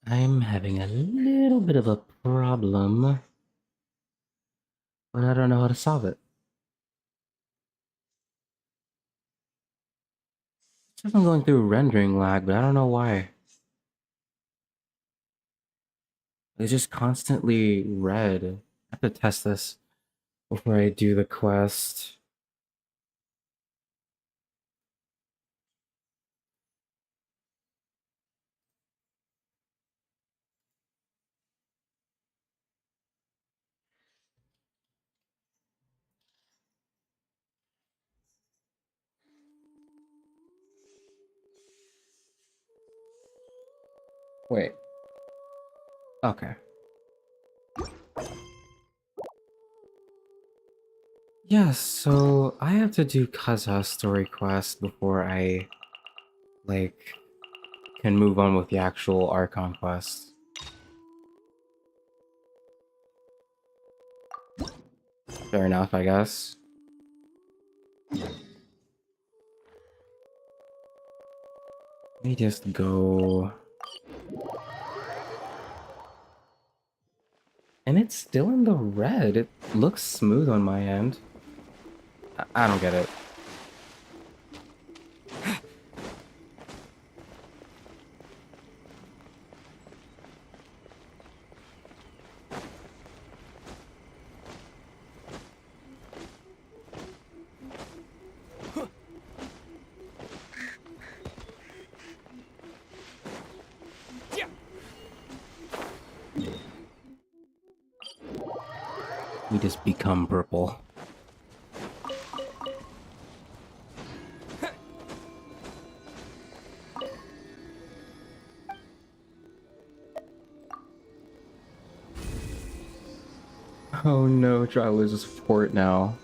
I'm having a little bit of a problem, but I don't know how to solve it. I'm going through rendering lag, but I don't know why. It's just constantly red. I have to test this before I do the quest. Wait. Okay. Yeah, so I have to do Kazuha's story quest before I, like, can move on with the actual Archon quest. Fair enough, I guess. Let me just go... And it's still in the red. It looks smooth on my end. I don't get it. We just become purple. Oh no, Traveler's a support now.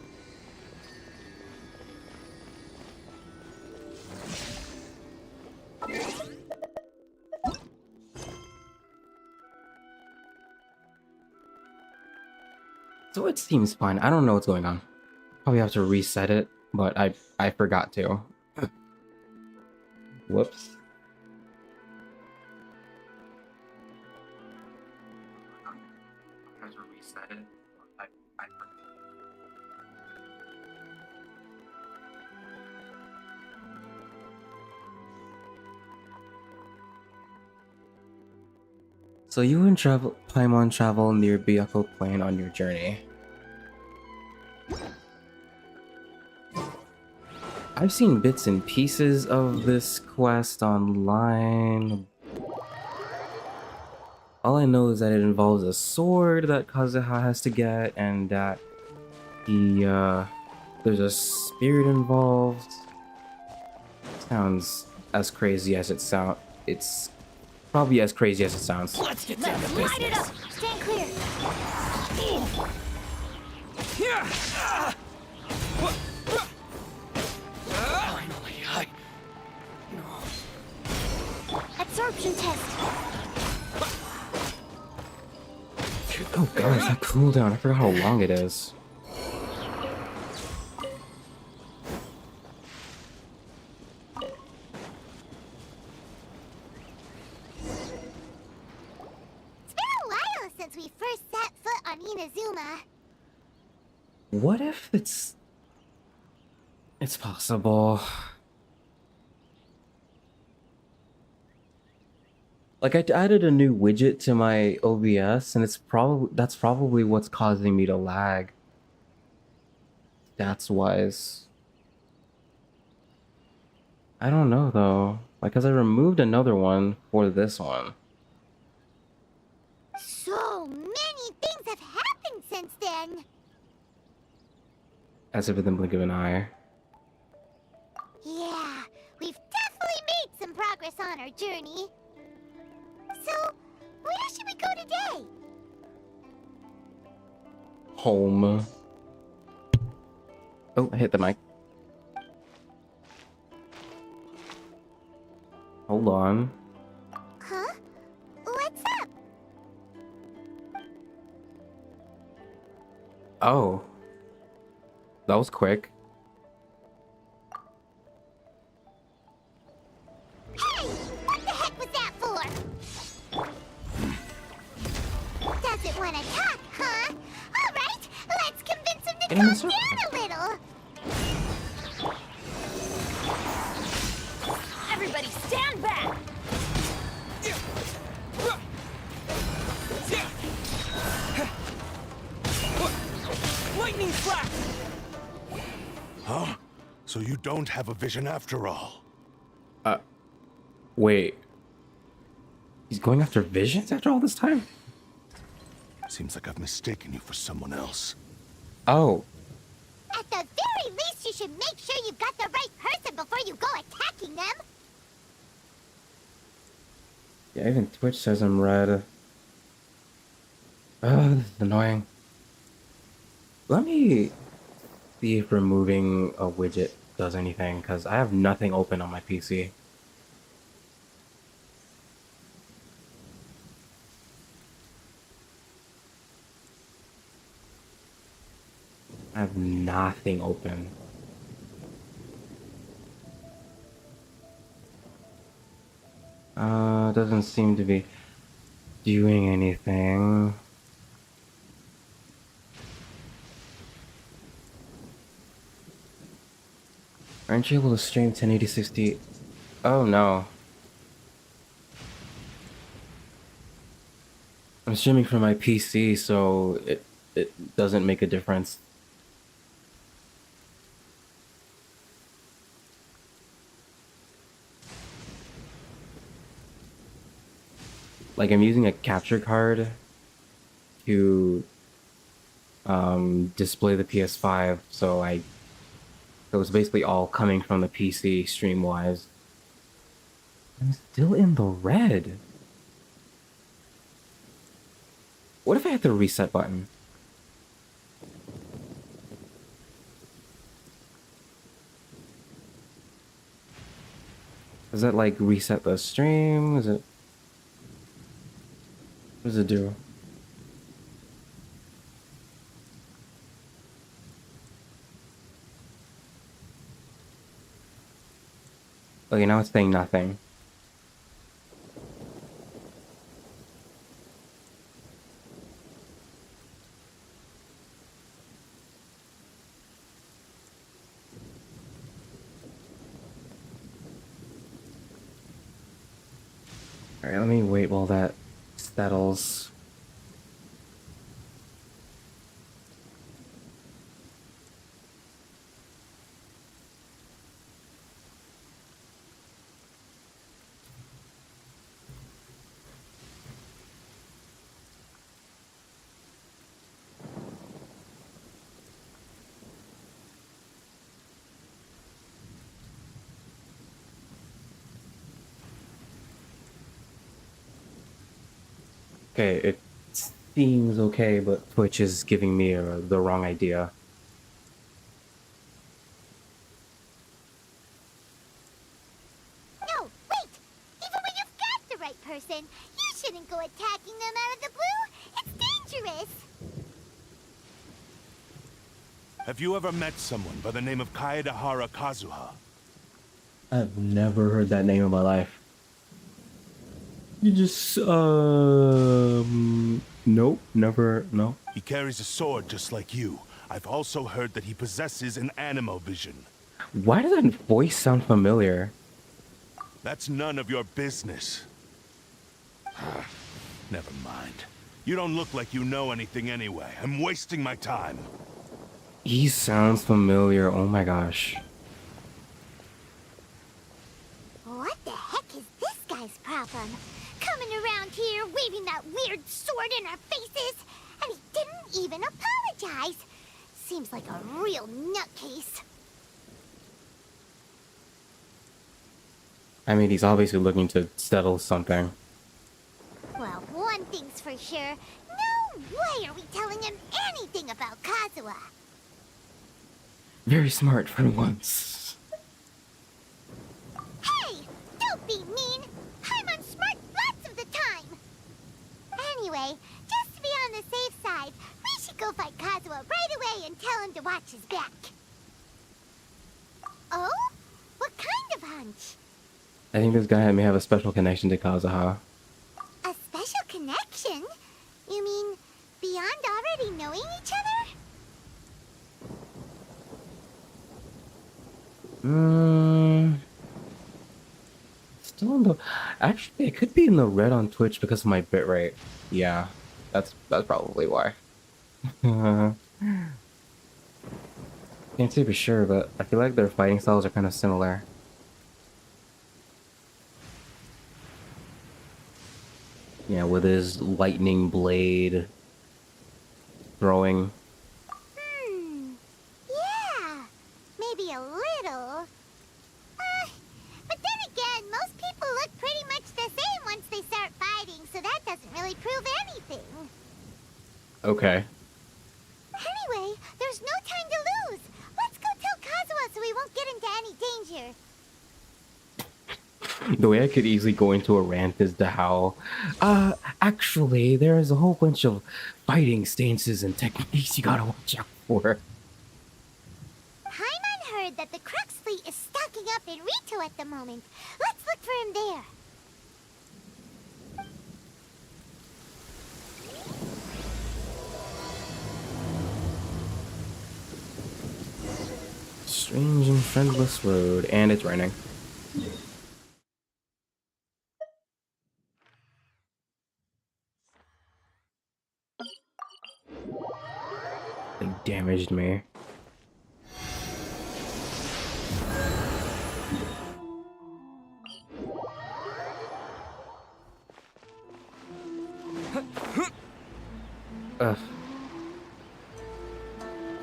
So it seems fine. I don't know what's going on. Probably have to reset it, but I forgot to. Whoops. I have to reset it. I forgot. So you and Paimon travel near Byakko Plain on your journey. I've seen bits and pieces of this quest online. All I know is that it involves a sword that Kazuha has to get, and that there's a spirit involved. Sounds as crazy as it sounds. It's probably as crazy as it sounds. Let's get down to business. Light it up. Stand clear. Finally, absorption test. Oh gosh, that cooldown. I forgot how long it is. It's been a while since we first set foot on Inazuma. What if it's possible? Like, I added a new widget to my OBS, and that's probably what's causing me to lag. Stats wise. I don't know though. Like, cause I removed another one for this one. So many things have happened since then. As if in the blink of an eye. Yeah, we've definitely made some progress on our journey. So, where should we go today? Home. Oh, I hit the mic. Hold on. Huh? What's up? Oh. That was quick. Hey! What the heck was that for? Wanna talk, huh? Alright, let's convince him to Get him in calm circle. down a little. Everybody stand back! Lightning flash! Huh? So you don't have a vision after all? Wait. He's going after visions after all this time? Seems like I've mistaken you for someone else. Oh. At the very least, you should make sure you've got the right person before you go attacking them. Yeah, even Twitch says I'm red. Ugh, this is annoying. Let me see if removing a widget does anything, because I have nothing open on my PC. I have nothing open. Doesn't seem to be doing anything. Aren't you able to stream 1080 60? Oh no. I'm streaming from my PC, so it doesn't make a difference. Like, I'm using a capture card to display the PS5, so it was basically all coming from the PC stream wise. I'm still in the red. What if I hit the reset button? Does that like reset the stream? Is it? What does it do? Okay, now it's saying nothing. Alright, let me wait while that settles. Okay, it seems okay, but Twitch is giving me the wrong idea. No, wait! Even when you've got the right person, you shouldn't go attacking them out of the blue. It's dangerous. Have you ever met someone by the name of Kazuha? I've never heard that name in my life. You just, nope, never, no. He carries a sword just like you. I've also heard that he possesses an animo vision. Why does that voice sound familiar? That's none of your business. Never mind. You don't look like you know anything anyway. I'm wasting my time. He sounds familiar, oh my gosh. What the heck is this guy's problem? Coming around here, waving that weird sword in our faces, and he didn't even apologize. Seems like a real nutcase. I mean, he's obviously looking to settle something. Well, one thing's for sure. No way are we telling him anything about Kazuha. Very smart for once. Hey! Don't be mean! I'm unsmart lots of the time! Anyway, just to be on the safe side, we should go fight Kazuha right away and tell him to watch his back. Oh? What kind of hunch? I think this guy may have a special connection to Kazuha. A special connection? You mean beyond already knowing each other? Still in the. Actually, it could be in the red on Twitch because of my bitrate. Yeah, that's probably why. Can't say for sure, but I feel like their fighting styles are kind of similar. Yeah, with his lightning blade throwing. Yeah, maybe a little. But then again, most people look pretty much the same once they start fighting, so that doesn't really prove anything. Okay. Anyway, there's no time to lose. Let's go tell Kazuha so we won't get into any danger. The way I could easily go into a rant is to how, actually, there's a whole bunch of fighting stances and techniques you gotta watch out for. Paimon heard that the Crux fleet is stocking up in Rito at the moment. Let's look for him there. Strange and friendless road, and it's raining. They damaged me. Ugh.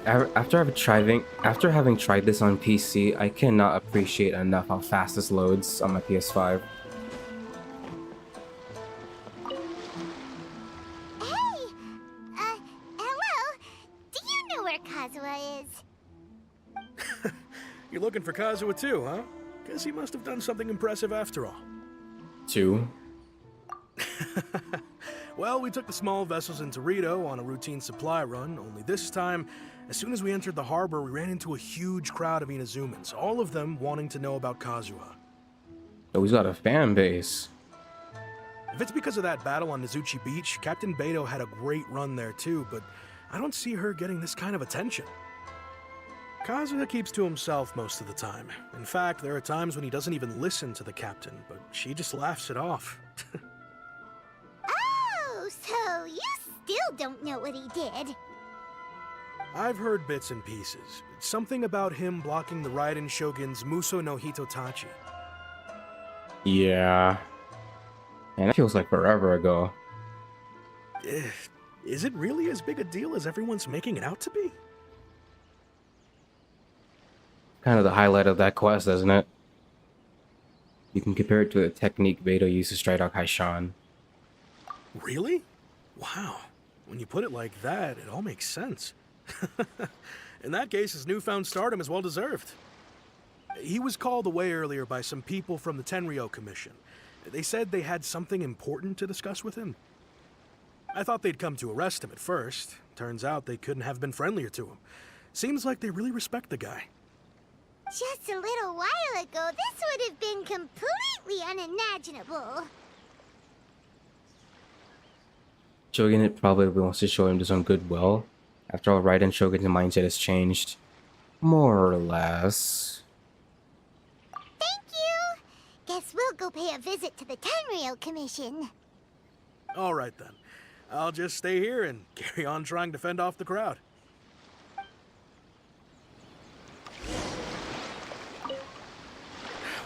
After having tried this on PC, I cannot appreciate enough how fast this loads on my PS5. Hey! Hello? Do you know where Kazuha is? You're looking for Kazuha too, huh? Guess he must have done something impressive after all. 2. Well, we took the small vessels into Rito on a routine supply run, only this time, as soon as we entered the harbor, we ran into a huge crowd of Inazumans, all of them wanting to know about Kazuha. Oh, he's got a fan base. If it's because of that battle on Nizuchi Beach, Captain Beto had a great run there too, but I don't see her getting this kind of attention. Kazuha keeps to himself most of the time. In fact, there are times when he doesn't even listen to the captain, but she just laughs it off. Oh, so you still don't know what he did? I've heard bits and pieces. Something about him blocking the Raiden Shogun's Muso no Hitotachi. Yeah. And that feels like forever ago. Is it really as big a deal as everyone's making it out to be? Kind of the highlight of that quest, isn't it? You can compare it to the technique Beto used to strike out Kaishan. Really? Wow. When you put it like that, it all makes sense. In that case, his newfound stardom is well deserved. He was called away earlier by some people from the Tenryo Commission. They said they had something important to discuss with him. I thought they'd come to arrest him at first. Turns out they couldn't have been friendlier to him. Seems like they really respect the guy. Just a little while ago, this would have been completely unimaginable. Shogun probably wants to show him some goodwill. After all, Raiden Shogun's mindset has changed. More or less. Thank you! Guess we'll go pay a visit to the Tenryo Commission. All right then. I'll just stay here and carry on trying to fend off the crowd.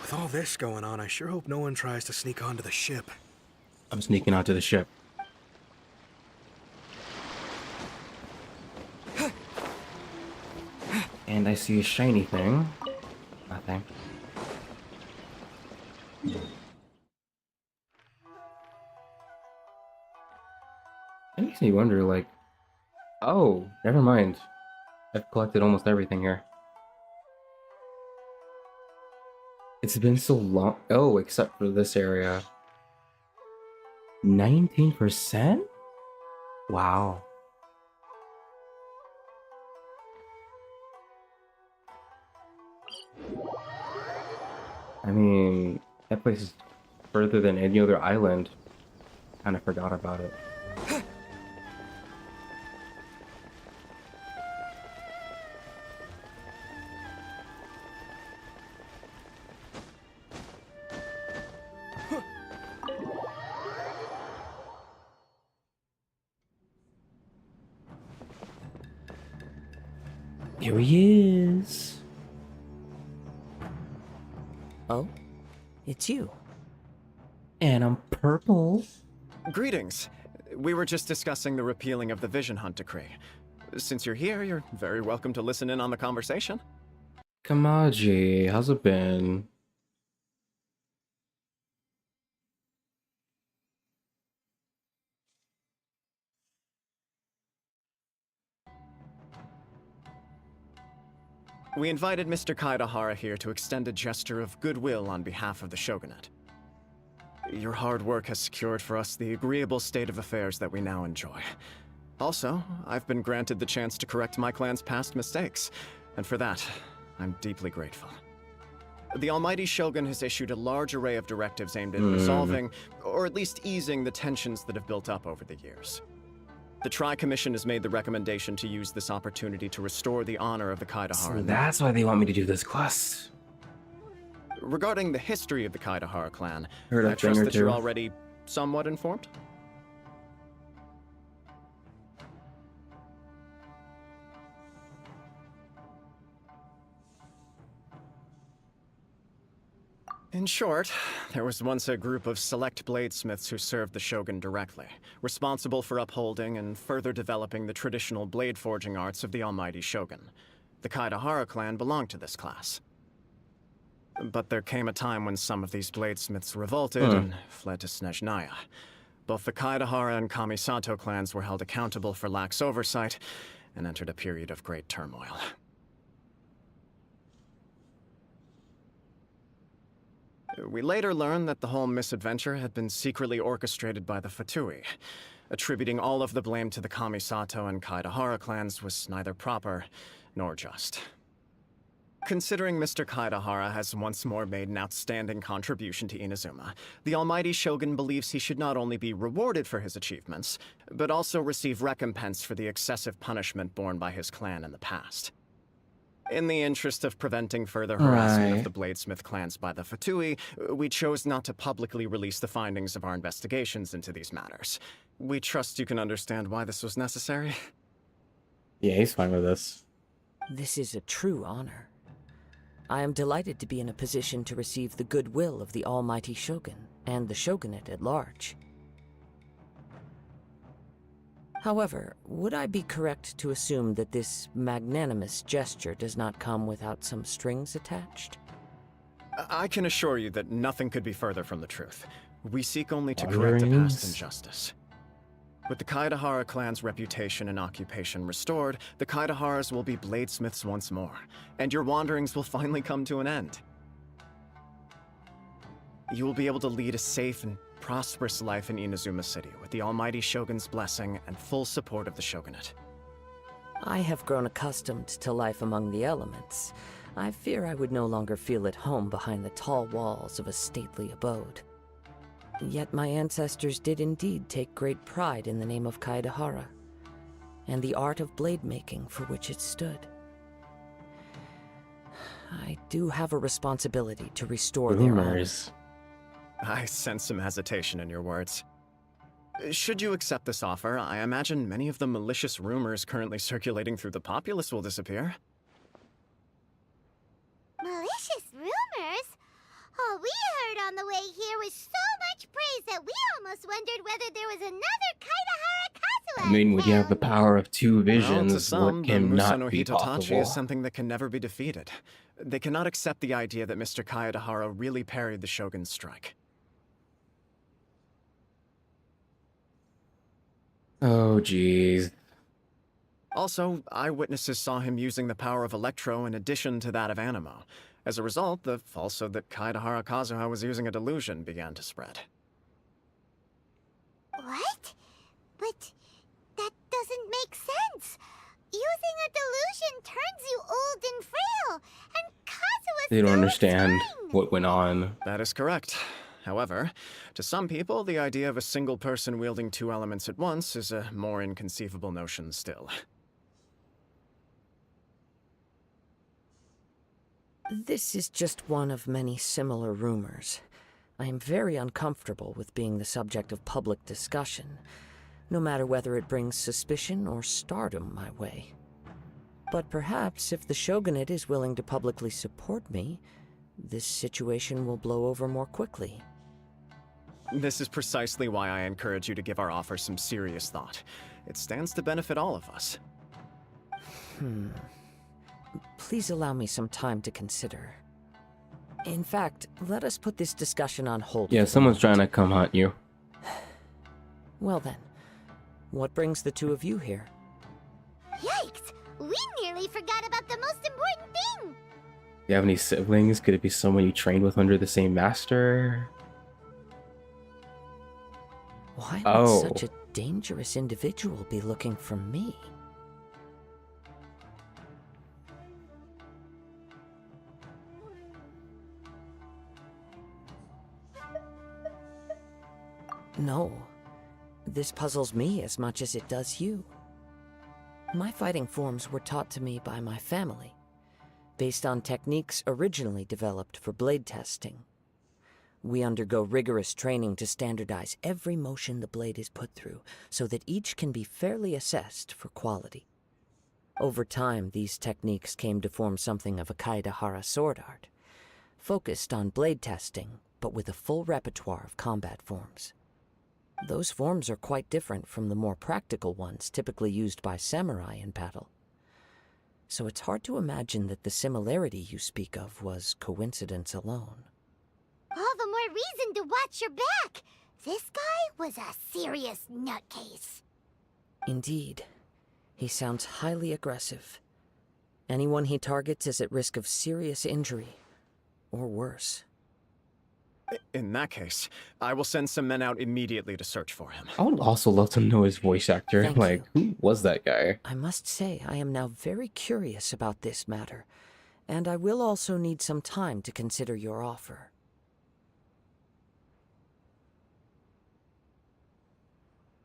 With all this going on, I sure hope no one tries to sneak onto the ship. I'm sneaking onto the ship. And I see a shiny thing. Nothing. It makes me wonder, like... Oh, never mind. I've collected almost everything here. It's been so long. Oh, except for this area. 19%? Wow. I mean, that place is further than any other island. Kind of forgot about it. Here he is. Oh? It's you. And I'm purple. Greetings. We were just discussing the repealing of the Vision Hunt decree. Since you're here, you're very welcome to listen in on the conversation. Kamaji, how's it been? We invited Mr. Kaidahara here to extend a gesture of goodwill on behalf of the Shogunate. Your hard work has secured for us the agreeable state of affairs that we now enjoy. Also, I've been granted the chance to correct my clan's past mistakes, and for that, I'm deeply grateful. The Almighty Shogun has issued a large array of directives aimed at resolving, or at least easing, the tensions that have built up over the years. The Tri-Commission has made the recommendation to use this opportunity to restore the honor of the Kaidahara. So that's why they want me to do this quest. Regarding the history of the Kaidahara clan, Heard a I thing trust or that you're two. already somewhat informed? In short, there was once a group of select bladesmiths who served the Shogun directly, responsible for upholding and further developing the traditional blade forging arts of the Almighty Shogun. The Kaidahara clan belonged to this class. But there came a time when some of these bladesmiths revolted and fled to Snezhnaya. Both the Kaidahara and Kamisato clans were held accountable for lax oversight and entered a period of great turmoil. We later learned that the whole misadventure had been secretly orchestrated by the Fatui. Attributing all of the blame to the Kamisato and Kaidahara clans was neither proper nor just. Considering Mr. Kaidahara has once more made an outstanding contribution to Inazuma, the Almighty Shogun believes he should not only be rewarded for his achievements, but also receive recompense for the excessive punishment borne by his clan in the past. In the interest of preventing further harassment of the Bladesmith clans by the Fatui, we chose not to publicly release the findings of our investigations into these matters. We trust you can understand why this was necessary. Yeah, he's fine with this. This is a true honor. I am delighted to be in a position to receive the goodwill of the Almighty Shogun and the Shogunate at large. However, would I be correct to assume that this magnanimous gesture does not come without some strings attached? I can assure you that nothing could be further from the truth. We seek only to correct a past injustice. With the Kaidahara clan's reputation and occupation restored, the Kaidaharas will be bladesmiths once more, and your wanderings will finally come to an end. You will be able to lead a safe and prosperous life in Inazuma City with the Almighty Shogun's blessing and full support of the Shogunate. I have grown accustomed to life among the elements. I fear I would no longer feel at home behind the tall walls of a stately abode. Yet my ancestors did indeed take great pride in the name of Kaidahara, and the art of blade making for which it stood. I do have a responsibility to restore their honor. Rumors. I sense some hesitation in your words. Should you accept this offer, I imagine many of the malicious rumors currently circulating through the populace will disappear. Malicious rumors? All we heard on the way here was so much praise that we almost wondered whether there was another Kaidahara Kazuha. I mean, when you have the power of two Well, visions, to some, what the can Musa not no be Hitotachi possible? is something that can never be defeated. They cannot accept the idea that Mr. Kaedahara really parried the Shogun's strike. Oh, jeez. Also, eyewitnesses saw him using the power of Electro in addition to that of Animo. As a result, the falsehood that Kaedahara Kazuha was using a delusion began to spread. What? But that doesn't make sense. Using a delusion turns you old and frail, and Kazuha's They don't still understand young. what went on. That is correct. However, to some people, the idea of a single person wielding two elements at once is a more inconceivable notion still. This is just one of many similar rumors. I am very uncomfortable with being the subject of public discussion, no matter whether it brings suspicion or stardom my way. But perhaps if the Shogunate is willing to publicly support me, this situation will blow over more quickly. This is precisely why I encourage you to give our offer some serious thought. It stands to benefit all of us. Please allow me some time to consider. In fact, let us put this discussion on hold. Yeah, for the someone's trying moment. to come hunt you. Well then, what brings the two of you here? Yikes! We nearly forgot about the most important thing! Do you have any siblings? Could it be someone you trained with under the same master? Why Oh. would such a dangerous individual be looking for me? No. This puzzles me as much as it does you. My fighting forms were taught to me by my family, based on techniques originally developed for blade testing. We undergo rigorous training to standardize every motion the blade is put through, so that each can be fairly assessed for quality. Over time, these techniques came to form something of a Kaidahara sword art, focused on blade testing, but with a full repertoire of combat forms. Those forms are quite different from the more practical ones typically used by samurai in battle. So it's hard to imagine that the similarity you speak of was coincidence alone. All the more reason to watch your back! This guy was a serious nutcase. Indeed. He sounds highly aggressive. Anyone he targets is at risk of serious injury, or worse. In that case, I will send some men out immediately to search for him. I would also love to know his voice actor. Thank Like, who was that guy? I must say I am now very curious about this matter, and I will also need some time to consider your offer.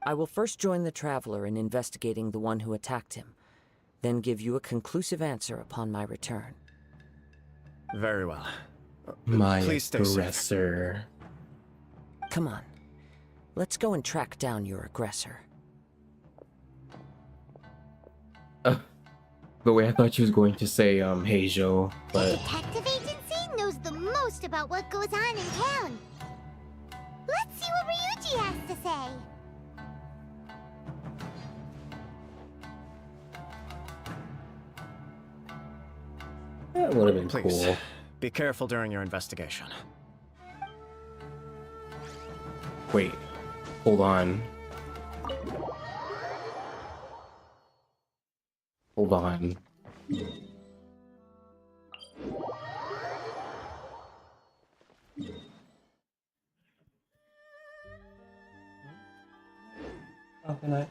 I will first join the Traveler in investigating the one who attacked him, then give you a conclusive answer upon my return. Very well. My Please stay safe. aggressor. Come on, let's go and track down your aggressor. The way I thought she was going to say, hey Joe, The but detective agency knows the most about what goes on in town. Let's see what Ryuji has to say. that would have been Please, cool. be careful during your investigation. Wait, hold on. Hold on. How can I?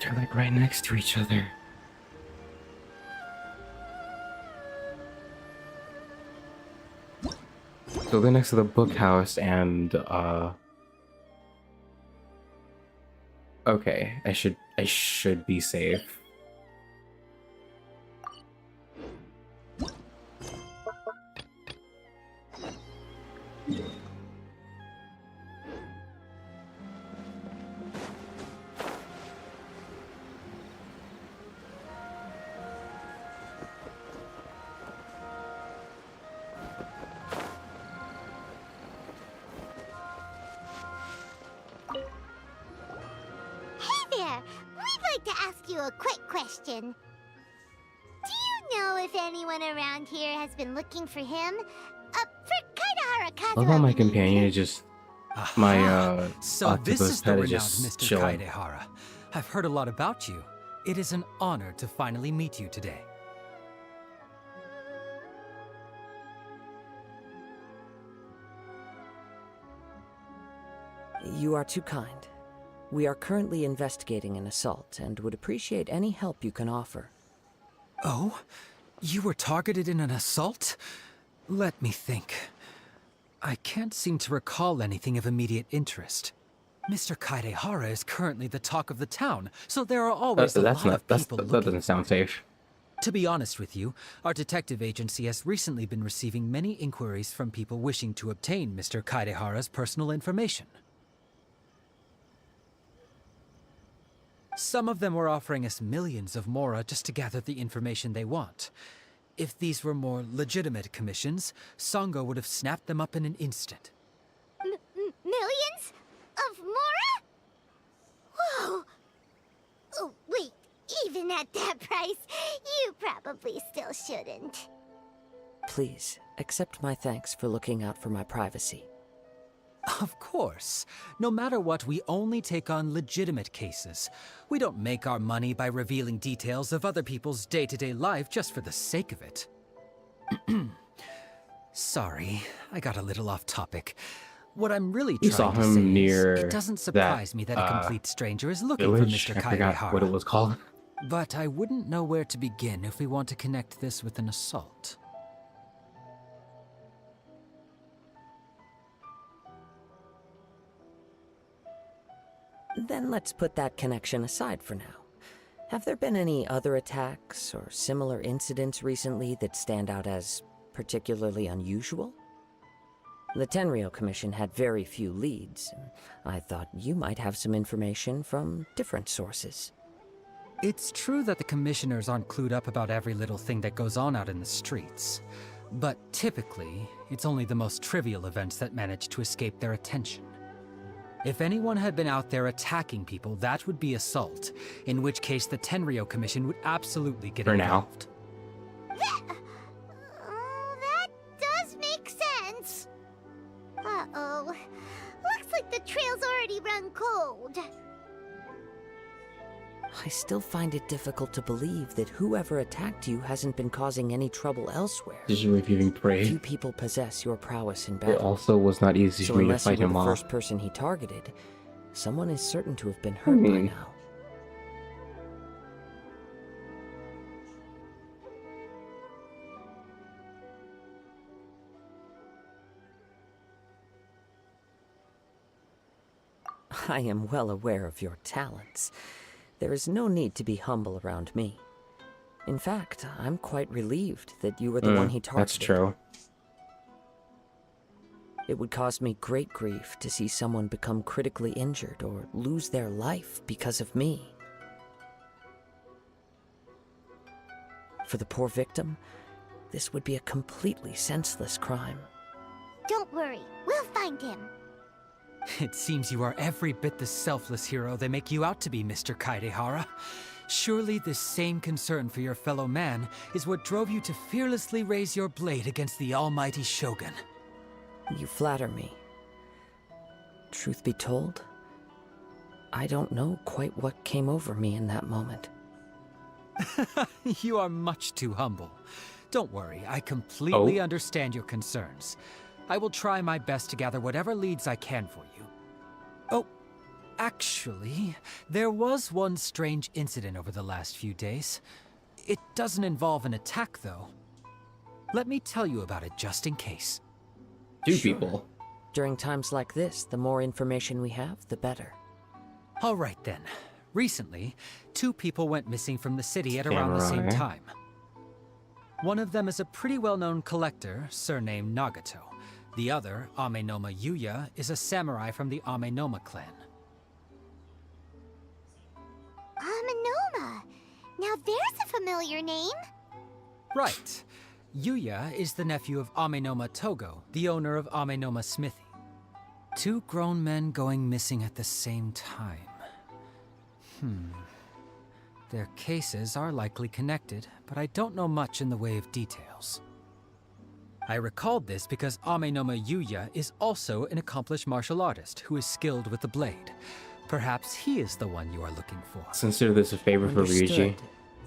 They're like right next to each other. So they're next to the book house and okay, I should be safe. Hey there! We'd like to ask you a quick question. Do you know if anyone around here has been looking for him? For Kaidahara Kazuha. I love how my we mean. companion is just my So this octopus is the pet renowned is just Mr. chilling. Kaidehara. I've heard a lot about you. It is an honor to finally meet you today. You are too kind. We are currently investigating an assault and would appreciate any help you can offer. Oh? You were targeted in an assault? Let me think. I can't seem to recall anything of immediate interest. Mr. Kaidehara is currently the talk of the town, so there are always a lot of people That looking. doesn't sound safe. To be honest with you, our detective agency has recently been receiving many inquiries from people wishing to obtain Mr. Kaidehara's personal information. Some of them were offering us millions of mora just to gather the information they want. If these were more legitimate commissions, Sango would have snapped them up in an instant. Millions? Of mora? Whoa! Oh, wait, even at that price, you probably still shouldn't. Please, accept my thanks for looking out for my privacy. Of course. No matter what, we only take on legitimate cases. We don't make our money by revealing details of other people's day-to-day life just for the sake of it. Sorry, I got a little off topic. What I'm really You saw trying to him say near is, it doesn't surprise me that a complete stranger is looking for village. Mr. I forgot what it Kaidehara. was called. But I wouldn't know where to begin if we want to connect this with an assault. Then let's put that connection aside for now. Have there been any other attacks or similar incidents recently that stand out as particularly unusual? The Tenryou Commission had very few leads. I thought you might have some information from different sources. It's true that the commissioners aren't clued up about every little thing that goes on out in the streets. But typically, it's only the most trivial events that manage to escape their attention. If anyone had been out there attacking people, that would be assault, in which case the Tenryou Commission would absolutely get For now. involved. That does make sense. Uh-oh. Looks like the trail's already run cold. I still find it difficult to believe that whoever attacked you hasn't been causing any trouble elsewhere. Just reviewing Prey. Few people possess your prowess in It battle. also was not easy So for me to unless you fight were him the off. first person he targeted, someone is certain to have been hurt by now. I am well aware of your talents. There is no need to be humble around me. In fact, I'm quite relieved that you were the one he targeted. That's true. It would cause me great grief to see someone become critically injured or lose their life because of me. For the poor victim, this would be a completely senseless crime. Don't worry, we'll find him. It seems you are every bit the selfless hero they make you out to be, Mr. Kaidehara. Surely this same concern for your fellow man is what drove you to fearlessly raise your blade against the almighty Shogun. You flatter me. Truth be told, I don't know quite what came over me in that moment. You are much too humble. Don't worry, I completely understand your concerns. I will try my best to gather whatever leads I can for you. Oh, actually, there was one strange incident over the last few days. It doesn't involve an attack, though. Let me tell you about it just in case. Two people. During times like this, the more information we have, the better. All right then. Recently, two people went missing from the city at around the same Samurai. time. One of them is a pretty well-known collector, surnamed Nagato. The other, Amenoma Yuya, is a samurai from the Amenoma clan. Amenoma. Now there's a familiar name. Right. Yuya is the nephew of Amenoma Togo, the owner of Amenoma Smithy. Two grown men going missing at the same time. Their cases are likely connected, but I don't know much in the way of details. I recalled this because Amenoma Yuya is also an accomplished martial artist who is skilled with the blade. Perhaps he is the one you are looking for. Consider this a favor for Ryuji. Understood,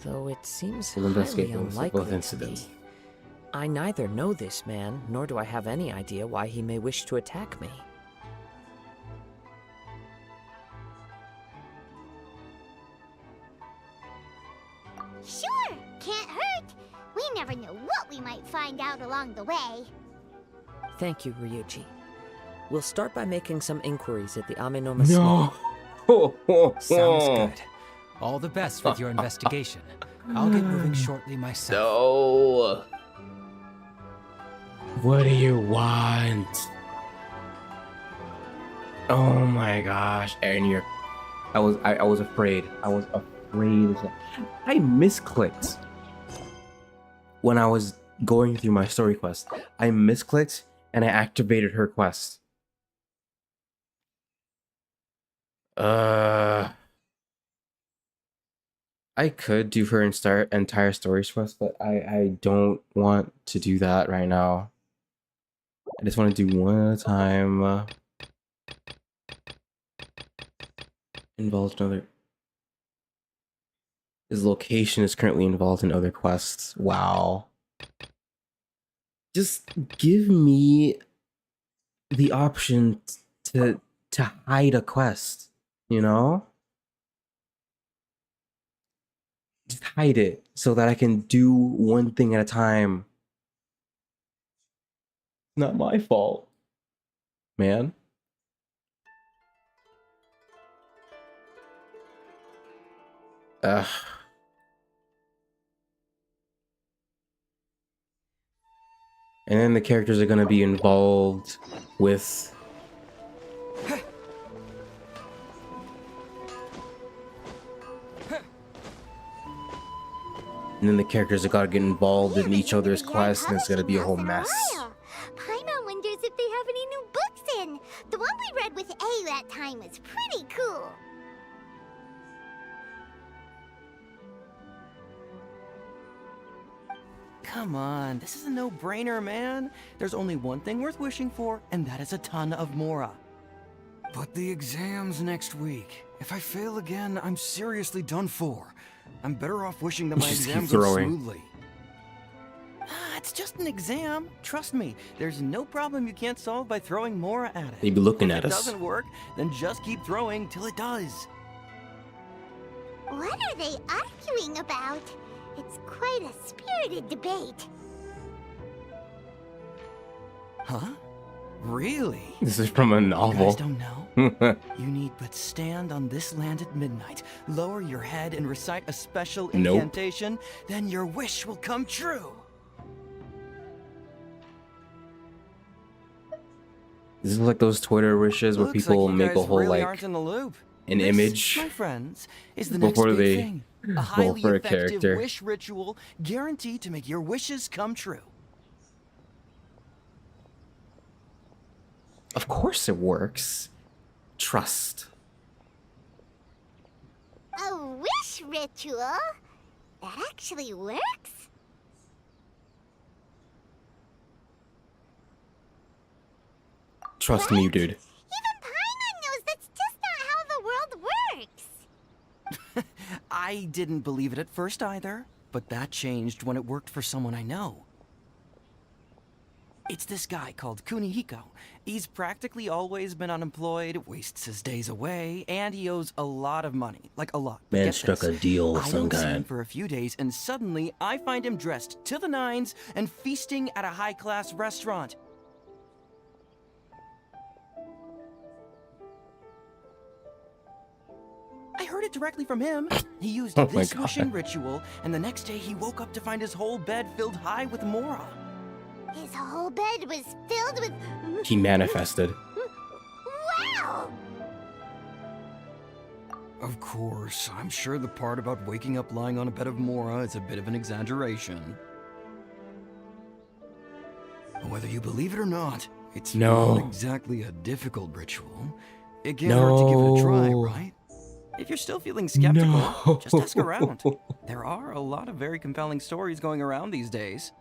though it seems We'll investigate highly both unlikely to incidents. me. I neither know this man, nor do I have any idea why he may wish to attack me. Sure, can't hurt. We never know what we might find out along the way. Thank you, Ryuji. We'll start by making some inquiries at the Amenoma No. Smithy. Sounds good. All the best with your investigation. I'll get moving shortly myself. No. What do you want? Oh my gosh, and you're. I was afraid. I was afraid. I misclicked when I was going through my story quest. I misclicked and I activated her quest. I could do her entire story quest, but I don't want to do that right now. I just want to do one at a time. Involved in other. His location is currently involved in other quests. Wow. Just give me the option to hide a quest, you know? Just hide it so that I can do one thing at a time. Not my fault, man. Ugh. And then the characters are gonna be involved with and then the characters are gotta get involved in each other's quests, and it's gonna be a whole mess. Paimon wonders if they have any new books in. The one we read with A that time was pretty cool. Come on, this is a no-brainer, man. There's only one thing worth wishing for, and that is a ton of Mora. But the exam's next week. If I fail again, I'm seriously done for. I'm better off wishing that my Just keep exam goes throwing. smoothly. It's just an exam. Trust me, there's no problem you can't solve by throwing Mora at it. They be looking If at it us. doesn't work, then just keep throwing till it does. What are they arguing about? It's quite a spirited debate. Huh? Really? This is from a You novel. guys don't know? You need but stand on this land at midnight, lower your head and recite a special Nope. incantation, then your wish will come true. This is like those Twitter wishes where Looks people like you make a guys whole really like aren't in the loop. an This, image my friends, is the before next big they thing. A vote highly for a effective character. wish ritual guaranteed to make your wishes come true. Of course it works. Trust. A wish ritual? That actually works? Trust me, dude. Even Paimon knows that's just not how the world works. I didn't believe it at first either, but that changed when it worked for someone I know. It's this guy called Kunihiko. He's practically always been unemployed, wastes his days away, and he owes a lot of money. Like a lot. But Man get struck this, a deal of I some don't see him kind. for a few days, and suddenly I find him dressed to the nines and feasting at a high-class restaurant. I heard it directly from him. He used Oh my this God. wishing ritual, and the next day he woke up to find his whole bed filled high with Mora. His whole bed was filled with... He manifested. Wow! Of course, I'm sure the part about waking up lying on a bed of Mora is a bit of an exaggeration. Whether you believe it or not, it's No. not exactly a difficult ritual. It can't hurt to give it a try, No. right? If you're still feeling skeptical, No. just ask around. There are a lot of very compelling stories going around these days.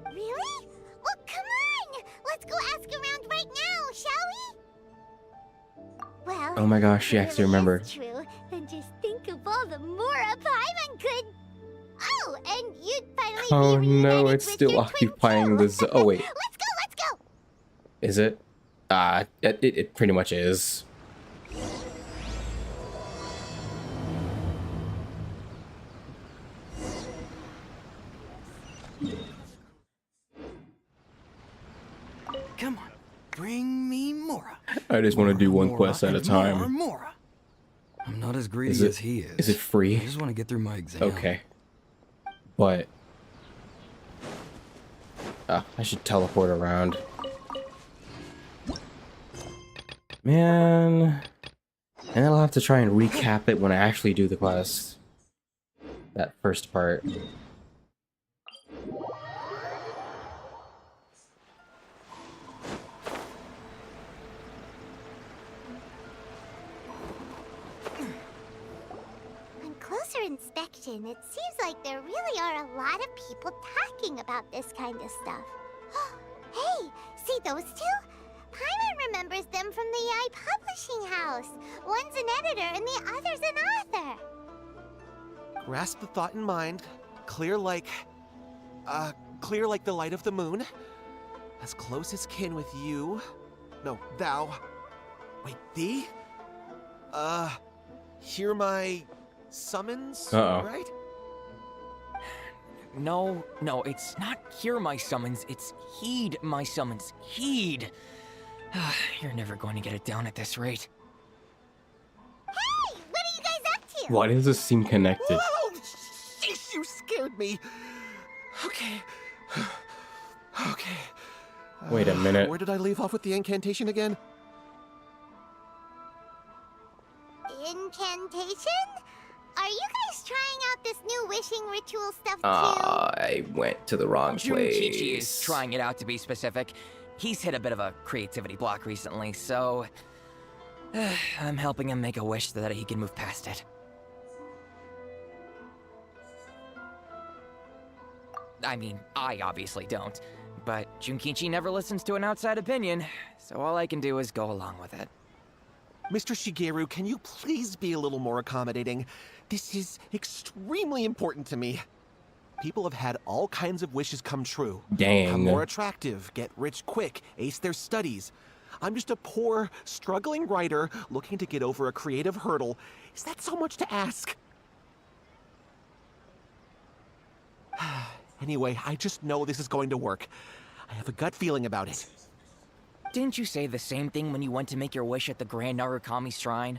Really? Well, come on! Let's go ask around right now, shall we? Well, Oh my gosh, she if it actually really remembered. is true, then just think of all the Mora Paimon could... Oh, and you'd finally Oh be no, reunited it's with still your twin occupying too. the oh wait. Let's go! Is it? It pretty much is. Come on, bring me Mora. I just want to do one Mora quest at a and time. More Mora. I'm not as greedy as he is. Is it free? I just want to get through my exam. Okay. But I should teleport around. Man. And then I'll have to try and recap it when I actually do the quest. That first part. On closer inspection, it seems like there really are a lot of people talking about this kind of stuff. Hey, see those two? Paimon remembers them from the AI publishing house. One's an editor and the other's an author. Grasp the thought in mind. Clear like the light of the moon. As close as kin with you. No, thou. Wait, thee? Hear my summons, right? No, it's not hear my summons, it's heed my summons. Heed! You're never going to get it down at this rate. Hey, what are you guys up to? Why does this seem connected? Whoa! Sheesh, you scared me. Okay. Okay. Wait a minute. Where did I leave off with the incantation again? Incantation? Are you guys trying out this new wishing ritual stuff too? I went to the wrong Junkichi is place. trying it out, to be specific. He's hit a bit of a creativity block recently, so I'm helping him make a wish so that he can move past it. I mean, I obviously don't, but Junkichi never listens to an outside opinion, so all I can do is go along with it. Mr. Shigeru, can you please be a little more accommodating? This is extremely important to me. People have had all kinds of wishes come true. Dang. Become more attractive, get rich quick, ace their studies. I'm just a poor, struggling writer looking to get over a creative hurdle. Is that so much to ask? Anyway, I just know this is going to work. I have a gut feeling about it. Didn't you say the same thing when you went to make your wish at the Grand Narukami Shrine?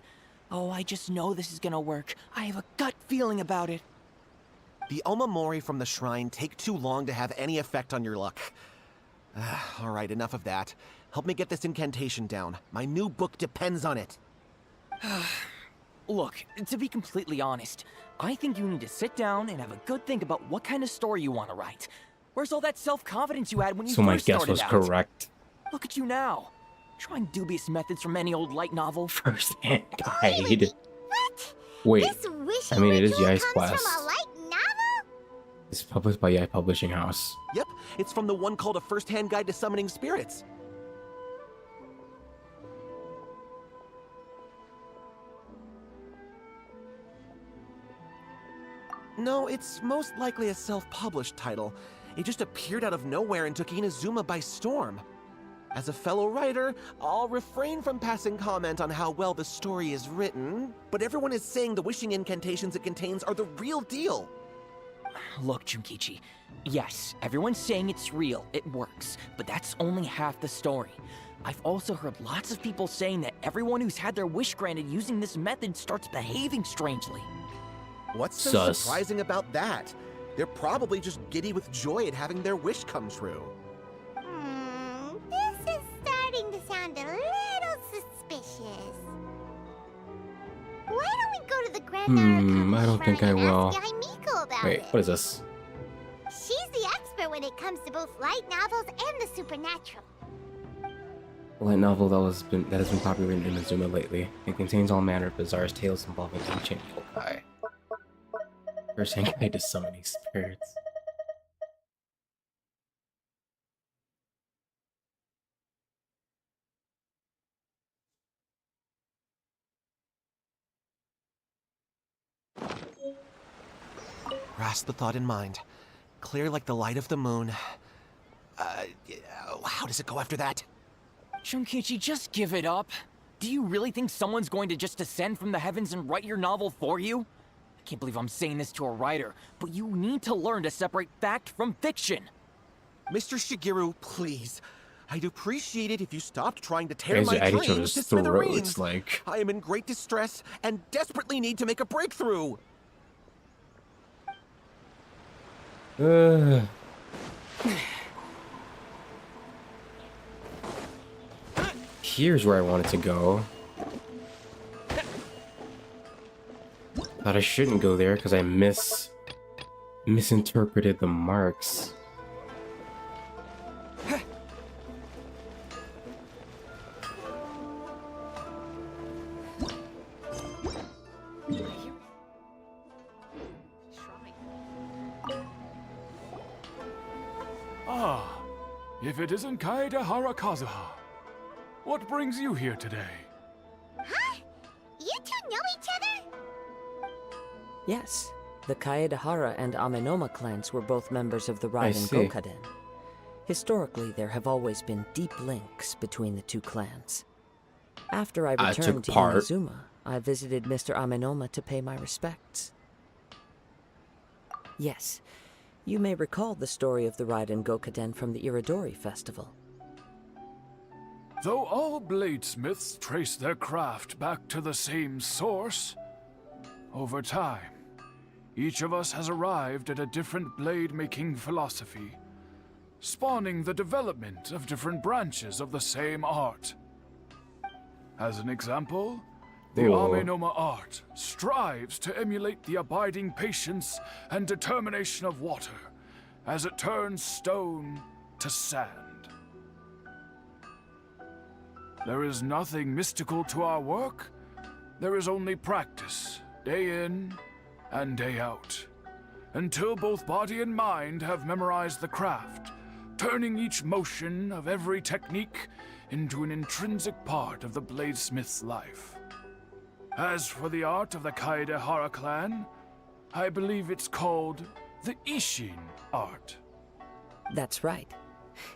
Oh, I just know this is gonna work. I have a gut feeling about it. The Omamori from the shrine take too long to have any effect on your luck. All right, enough of that. Help me get this incantation down. My new book depends on it. Look, to be completely honest, I think you need to sit down and have a good think about what kind of story you want to write. Where's all that self-confidence you had when you So my first guess started was out? correct. Look at you now, trying dubious methods from any old light novel. First-hand guide. What? Wait, This wishing I mean, it is ritual Yai's comes quest. from a light novel? It's published by Yai Publishing House. Yep, it's from the one called A First-Hand Guide to Summoning Spirits. No, it's most likely a self-published title. It just appeared out of nowhere and took Inazuma by storm. As a fellow writer, I'll refrain from passing comment on how well the story is written, but everyone is saying the wishing incantations it contains are the real deal. Look, Junkichi, yes, everyone's saying it's real, it works, but that's only half the story. I've also heard lots of people saying that everyone who's had their wish granted using this method starts behaving strangely. What's so Sus. surprising about that? They're probably just giddy with joy at having their wish come true. This is starting to sound a little suspicious. Why don't we go to the Grand Narukami I don't think I Shrine and will. ask Yai Miko about Wait, it? what is this? She's the expert when it comes to both light novels and the supernatural. Light novel that has been popular in Inazuma lately. It contains all manner of bizarre tales involving ancient yokai. First-hand guide to summoning spirits. Grasp the thought in mind. Clear like the light of the moon. How does it go after that? Junkichi, just give it up. Do you really think someone's going to just descend from the heavens and write your novel for you? I can't believe I'm saying this to a writer, but you need to learn to separate fact from fiction. Mr. Shigeru, please. I'd appreciate it if you stopped trying to tear Guys my are at each dreams other's to throats, smithereens. like. I am in great distress and desperately need to make a breakthrough. Here's where I wanted to go. Thought I shouldn't go there because I misinterpreted the marks. Ah, if it isn't Kaedehara Kazuha. What brings you here today? Huh? You two know each other? Yes, the Kaedehara and Amenoma clans were both members of the Raiden see. Gokaden. Historically, there have always been deep links between the two clans. After I returned to part. Inazuma, I visited Mr. Amenoma to pay my respects. Yes, you may recall the story of the Raiden Gokaden from the Iridori Festival. Though all bladesmiths trace their craft back to the same source, over time, each of us has arrived at a different blade-making philosophy, spawning the development of different branches of the same art. As an example, the Amenoma art strives to emulate the abiding patience and determination of water as it turns stone to sand. There is nothing mystical to our work. There is only practice, day in and day out, until both body and mind have memorized the craft, turning each motion of every technique into an intrinsic part of the bladesmith's life. As for the art of the Kaedehara clan, I believe it's called the Ishin art. That's right.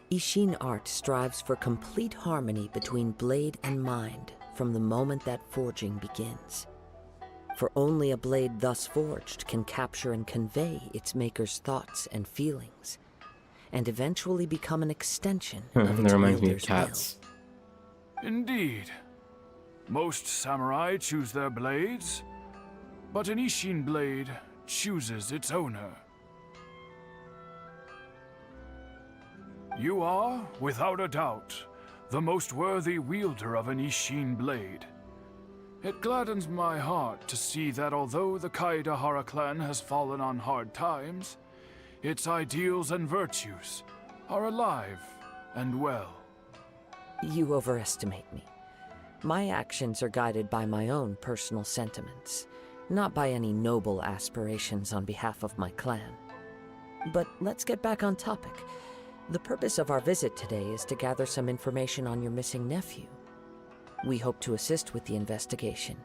Ishin art strives for complete harmony between blade and mind from the moment that forging begins. For only a blade thus forged can capture and convey its maker's thoughts and feelings, and eventually become an extension of its That reminds me of wielder's cats. Indeed. Most samurai choose their blades, but an Ishin blade chooses its owner. You are, without a doubt, the most worthy wielder of an Ishin blade. It gladdens my heart to see that although the Kaedehara clan has fallen on hard times, its ideals and virtues are alive and well. You overestimate me. My actions are guided by my own personal sentiments, not by any noble aspirations on behalf of my clan. But let's get back on topic. The purpose of our visit today is to gather some information on your missing nephew. We hope to assist with the investigation.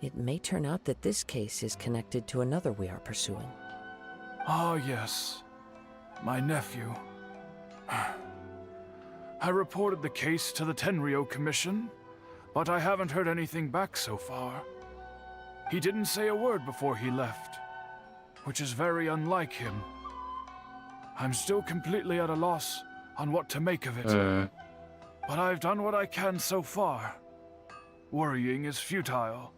It may turn out that this case is connected to another we are pursuing. Ah, yes. My nephew. I reported the case to the Tenryo Commission, but I haven't heard anything back so far. He didn't say a word before he left, which is very unlike him. I'm still completely at a loss on what to make of it. But I've done what I can so far. Worrying is futile.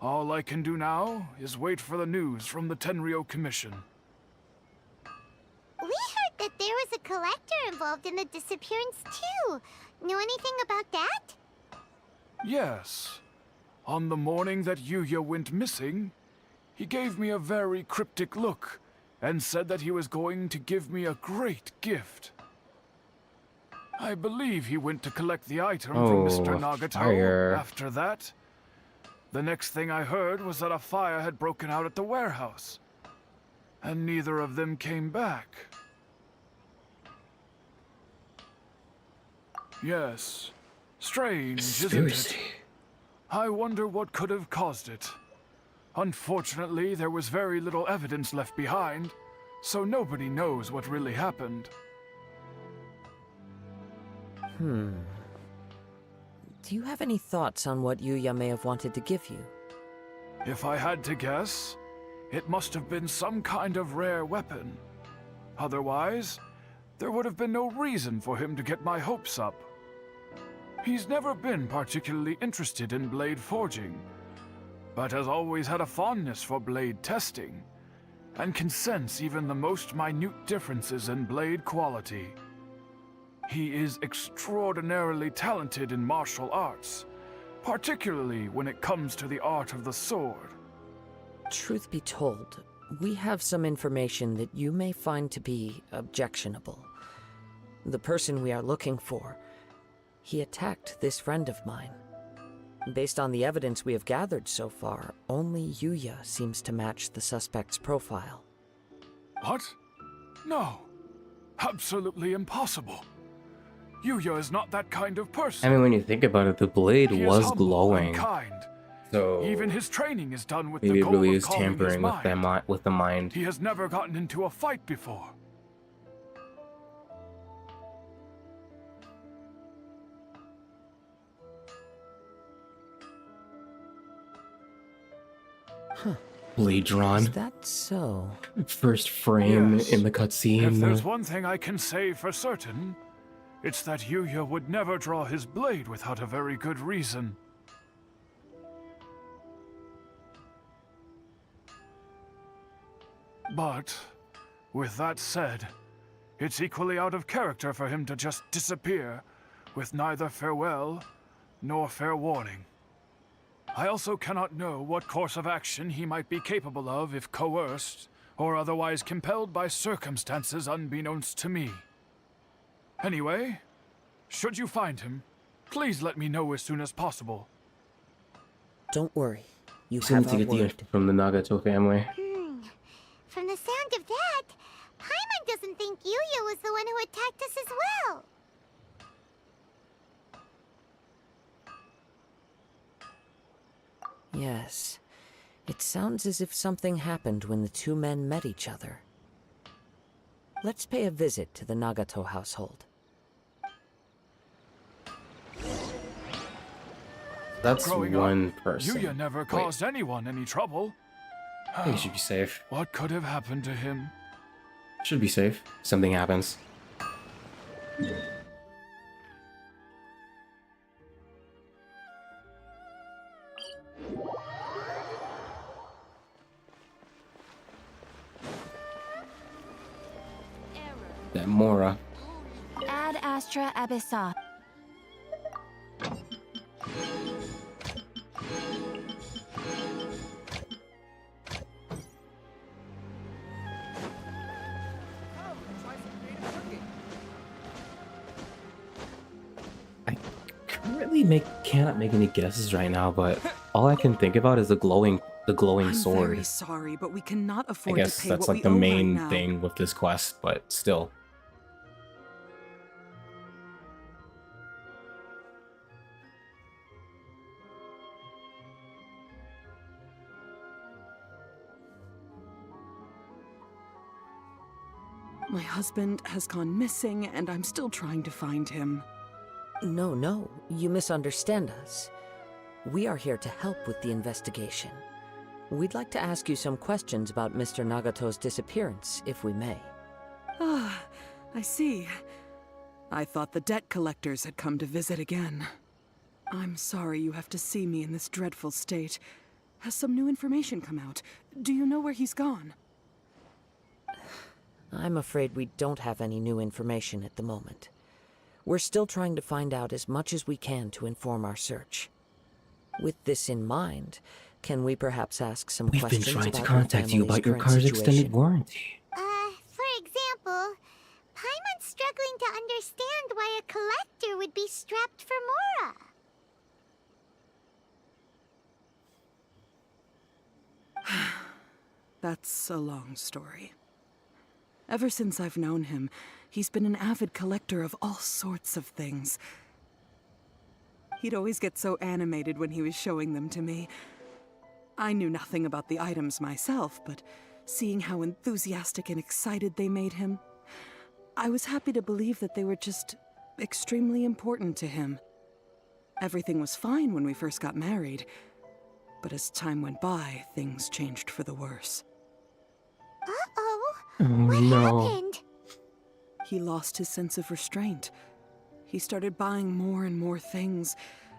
All I can do now is wait for the news from the Tenryo Commission. We heard that there was a collector involved in the disappearance too. Know anything about that? Yes. On the morning that Yuya went missing, he gave me a very cryptic look and said that he was going to give me a great gift. I believe he went to collect the item from Mr. Nagato. Fire. After that, the next thing I heard was that a fire had broken out at the warehouse, and neither of them came back. Yes, strange, isn't it? I wonder what could have caused it. Unfortunately, there was very little evidence left behind, so nobody knows what really happened. Do you have any thoughts on what Yuya may have wanted to give you? If I had to guess, it must have been some kind of rare weapon. Otherwise, there would have been no reason for him to get my hopes up. He's never been particularly interested in blade forging, but has always had a fondness for blade testing, and can sense even the most minute differences in blade quality. He is extraordinarily talented in martial arts, particularly when it comes to the art of the sword. Truth be told, we have some information that you may find to be objectionable. The person we are looking for, he attacked this friend of mine. Based on the evidence we have gathered so far, only Yuya seems to match the suspect's profile. What? No. Absolutely impossible. Yuya is not that kind of person. I mean, when you think about it, the blade He is was humble glowing. and kind. So even his training is done with maybe the it goal really of is calming his tampering mind. with the mind. He has never gotten into a fight before. Blade drawn. Is that so? First frame Yes. in the If cutscene. there's one thing I can say for certain, it's that Yuya would never draw his blade without a very good reason. But, with that said, it's equally out of character for him to just disappear with neither farewell nor fair warning. I also cannot know what course of action he might be capable of if coerced or otherwise compelled by circumstances unbeknownst to me. Anyway, should you find him, please let me know as soon as possible. Don't worry. You Seems have to our get the word. info from the Nagato family. From the sound of that, Paimon doesn't think Yuya was the one who attacked us as well. Yes. It sounds as if something happened when the two men met each other. Let's pay a visit to the Nagato household. That's Growing one up, person. Yuya never Wait, caused anyone any trouble. I think he should be safe. What could have happened to him? Should be safe. Something happens. That Mora. Ad Astra Abyssa. Cannot make any guesses right now, but all I can think about is the glowing I'm sword. very sorry, but we cannot I afford guess to pay that's what like we the owe main right now. thing with this quest, but still. My husband has gone missing, and I'm still trying to find him. No, you misunderstand us. We are here to help with the investigation. We'd like to ask you some questions about Mr. Nagato's disappearance, if we may. Ah, I see. I thought the debt collectors had come to visit again. I'm sorry you have to see me in this dreadful state. Has some new information come out? Do you know where he's gone? I'm afraid we don't have any new information at the moment. We're still trying to find out as much as we can to inform our search. With this in mind, can we perhaps ask some We've been questions trying to about contact you about your car's extended warranty. For example, Paimon's struggling to understand why a collector would be strapped for Mora. That's a long story. Ever since I've known him, he's been an avid collector of all sorts of things. He'd always get so animated when he was showing them to me. I knew nothing about the items myself, but seeing how enthusiastic and excited they made him, I was happy to believe that they were just extremely important to him. Everything was fine when we first got married, but as time went by, things changed for the worse. Uh-oh. Oh What no. happened? He lost his sense of restraint. He started buying more and more things,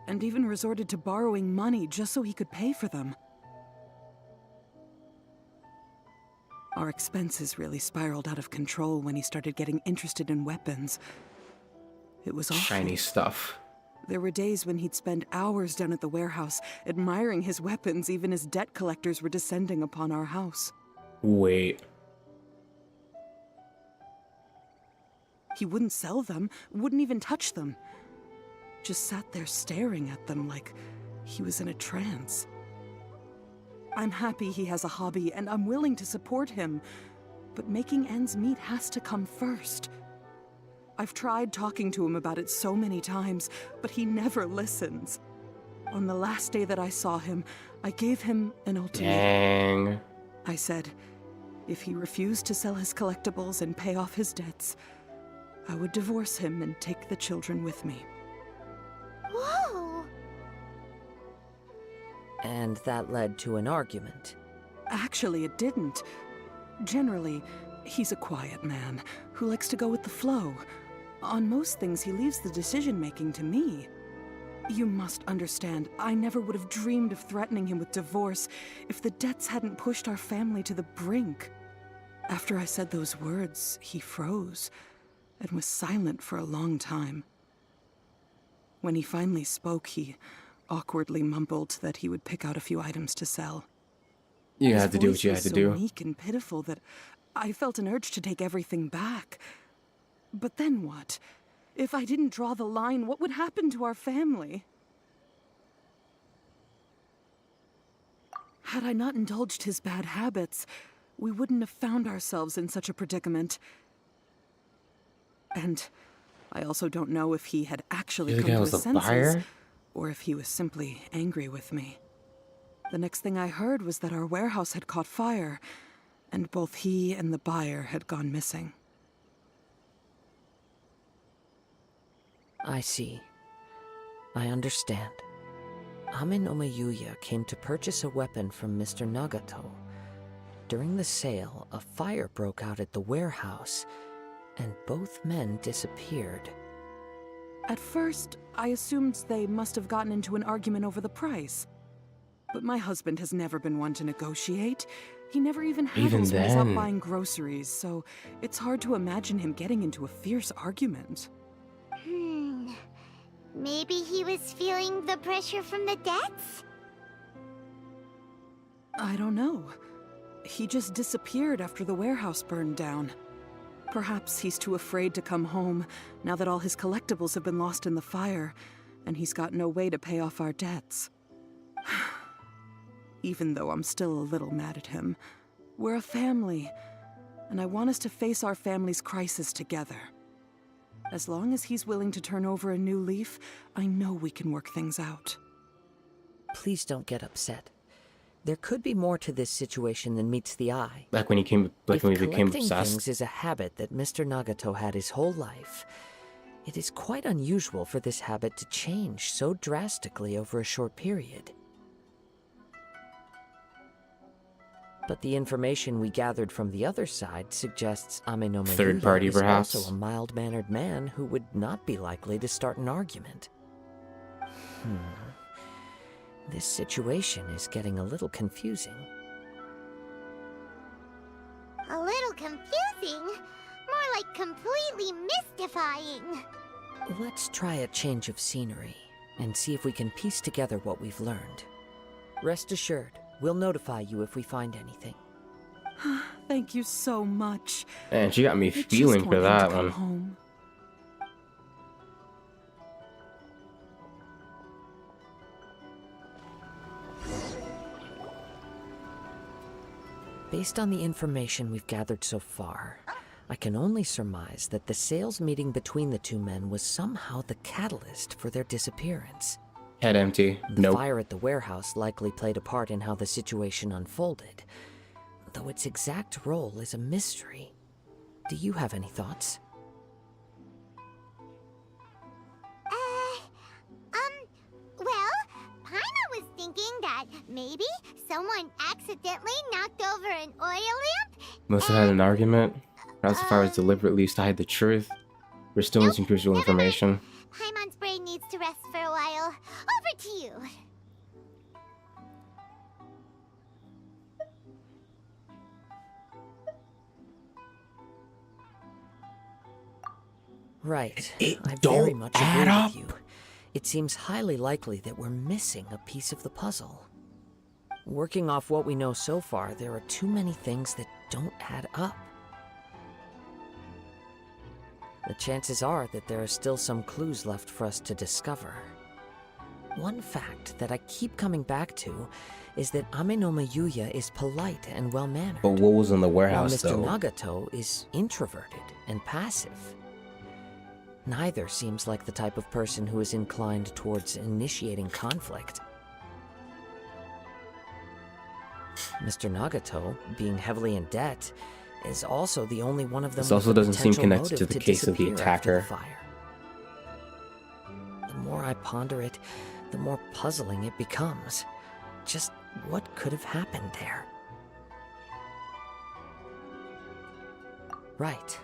and even resorted to borrowing money just so he could pay for them. Our expenses really spiraled out of control when he started getting interested in weapons. It was awful. Shiny stuff. There were days when he'd spend hours down at the warehouse, admiring his weapons even as debt collectors were descending upon our house. Wait. He wouldn't sell them, wouldn't even touch them. Just sat there staring at them like he was in a trance. I'm happy he has a hobby, and I'm willing to support him. But making ends meet has to come first. I've tried talking to him about it so many times, but he never listens. On the last day that I saw him, I gave him an ultimatum. Dang. I said, if he refused to sell his collectibles and pay off his debts, I would divorce him and take the children with me. Whoa! And that led to an argument. Actually, it didn't. Generally, he's a quiet man who likes to go with the flow. On most things, he leaves the decision-making to me. You must understand, I never would have dreamed of threatening him with divorce if the debts hadn't pushed our family to the brink. After I said those words, he froze and was silent for a long time. When he finally spoke, he awkwardly mumbled that he would pick out a few items to sell. You had to do what you had to do. His voice was so meek and pitiful that I felt an urge to take everything back. But then what? If I didn't draw the line, what would happen to our family? Had I not indulged his bad habits, we wouldn't have found ourselves in such a predicament. And I also don't know if he had actually come to his senses, or if he was simply angry with me. The next thing I heard was that our warehouse had caught fire, and both he and the buyer had gone missing. I see. I understand. Ame no Mayuya came to purchase a weapon from Mr. Nagato. During the sale, a fire broke out at the warehouse, and both men disappeared. At first, I assumed they must have gotten into an argument over the price. But my husband has never been one to negotiate. He never even had us when he's out buying groceries, so it's hard to imagine him getting into a fierce argument. Maybe he was feeling the pressure from the debts? I don't know. He just disappeared after the warehouse burned down. Perhaps he's too afraid to come home now that all his collectibles have been lost in the fire, and he's got no way to pay off our debts. Even though I'm still a little mad at him, we're a family, and I want us to face our family's crisis together. As long as he's willing to turn over a new leaf, I know we can work things out. Please don't get upset. There could be more to this situation than meets the eye. Like when he became obsessed. Collecting things is a habit that Mr. Nagato had his whole life. It is quite unusual for this habit to change so drastically over a short period. But the information we gathered from the other side suggests Ame no Third Mayuya party, is perhaps? also a mild-mannered man who would not be likely to start an argument. This situation is getting a little confusing. A little confusing? More like completely mystifying. Let's try a change of scenery and see if we can piece together what we've learned. Rest assured, we'll notify you if we find anything. Thank you so much. And she got me feeling for that one. Home. Based on the information we've gathered so far, I can only surmise that the sales meeting between the two men was somehow the catalyst for their disappearance. Head empty. The fire at the warehouse likely played a part in how the situation unfolded, though its exact role is a mystery. Do you have any thoughts? Well, Paimon was thinking that maybe someone accidentally knocked over an oil lamp. Must have had an argument. Perhaps the virus deliberately used to hide the truth. We're still missing crucial information. Paimon's brain needs to rest for a while. Over to you. Right. It I don't very much add agree up. with you. It seems highly likely that we're missing a piece of the puzzle. Working off what we know so far, there are too many things that don't add up. The chances are that there are still some clues left for us to discover. One fact that I keep coming back to is that Amenoma Yuya is polite and well-mannered. But what was in the while warehouse, Mr. though? Nagato is introverted and passive. Neither seems like the type of person who is inclined towards initiating conflict. Mr. Nagato, being heavily in debt, is also the only one of them. This also with a doesn't seem potential connected to motive the case of the disappear after the attacker. fire. The more I ponder it, the more puzzling it becomes. Just what could have happened there? Right.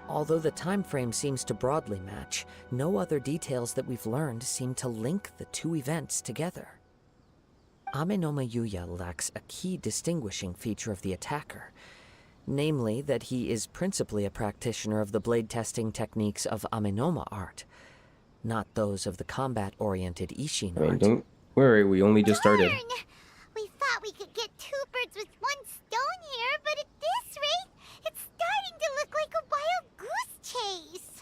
Although the time frame seems to broadly match, no other details that we've learned seem to link the two events together. Amenoma Yuya lacks a key distinguishing feature of the attacker, namely that he is principally a practitioner of the blade testing techniques of Amenoma art, not those of the combat-oriented Ishin I mean, art. don't worry, we only just started. We thought we could get two birds with one stone here, but at this rate, it's starting to look like a wild goose chase.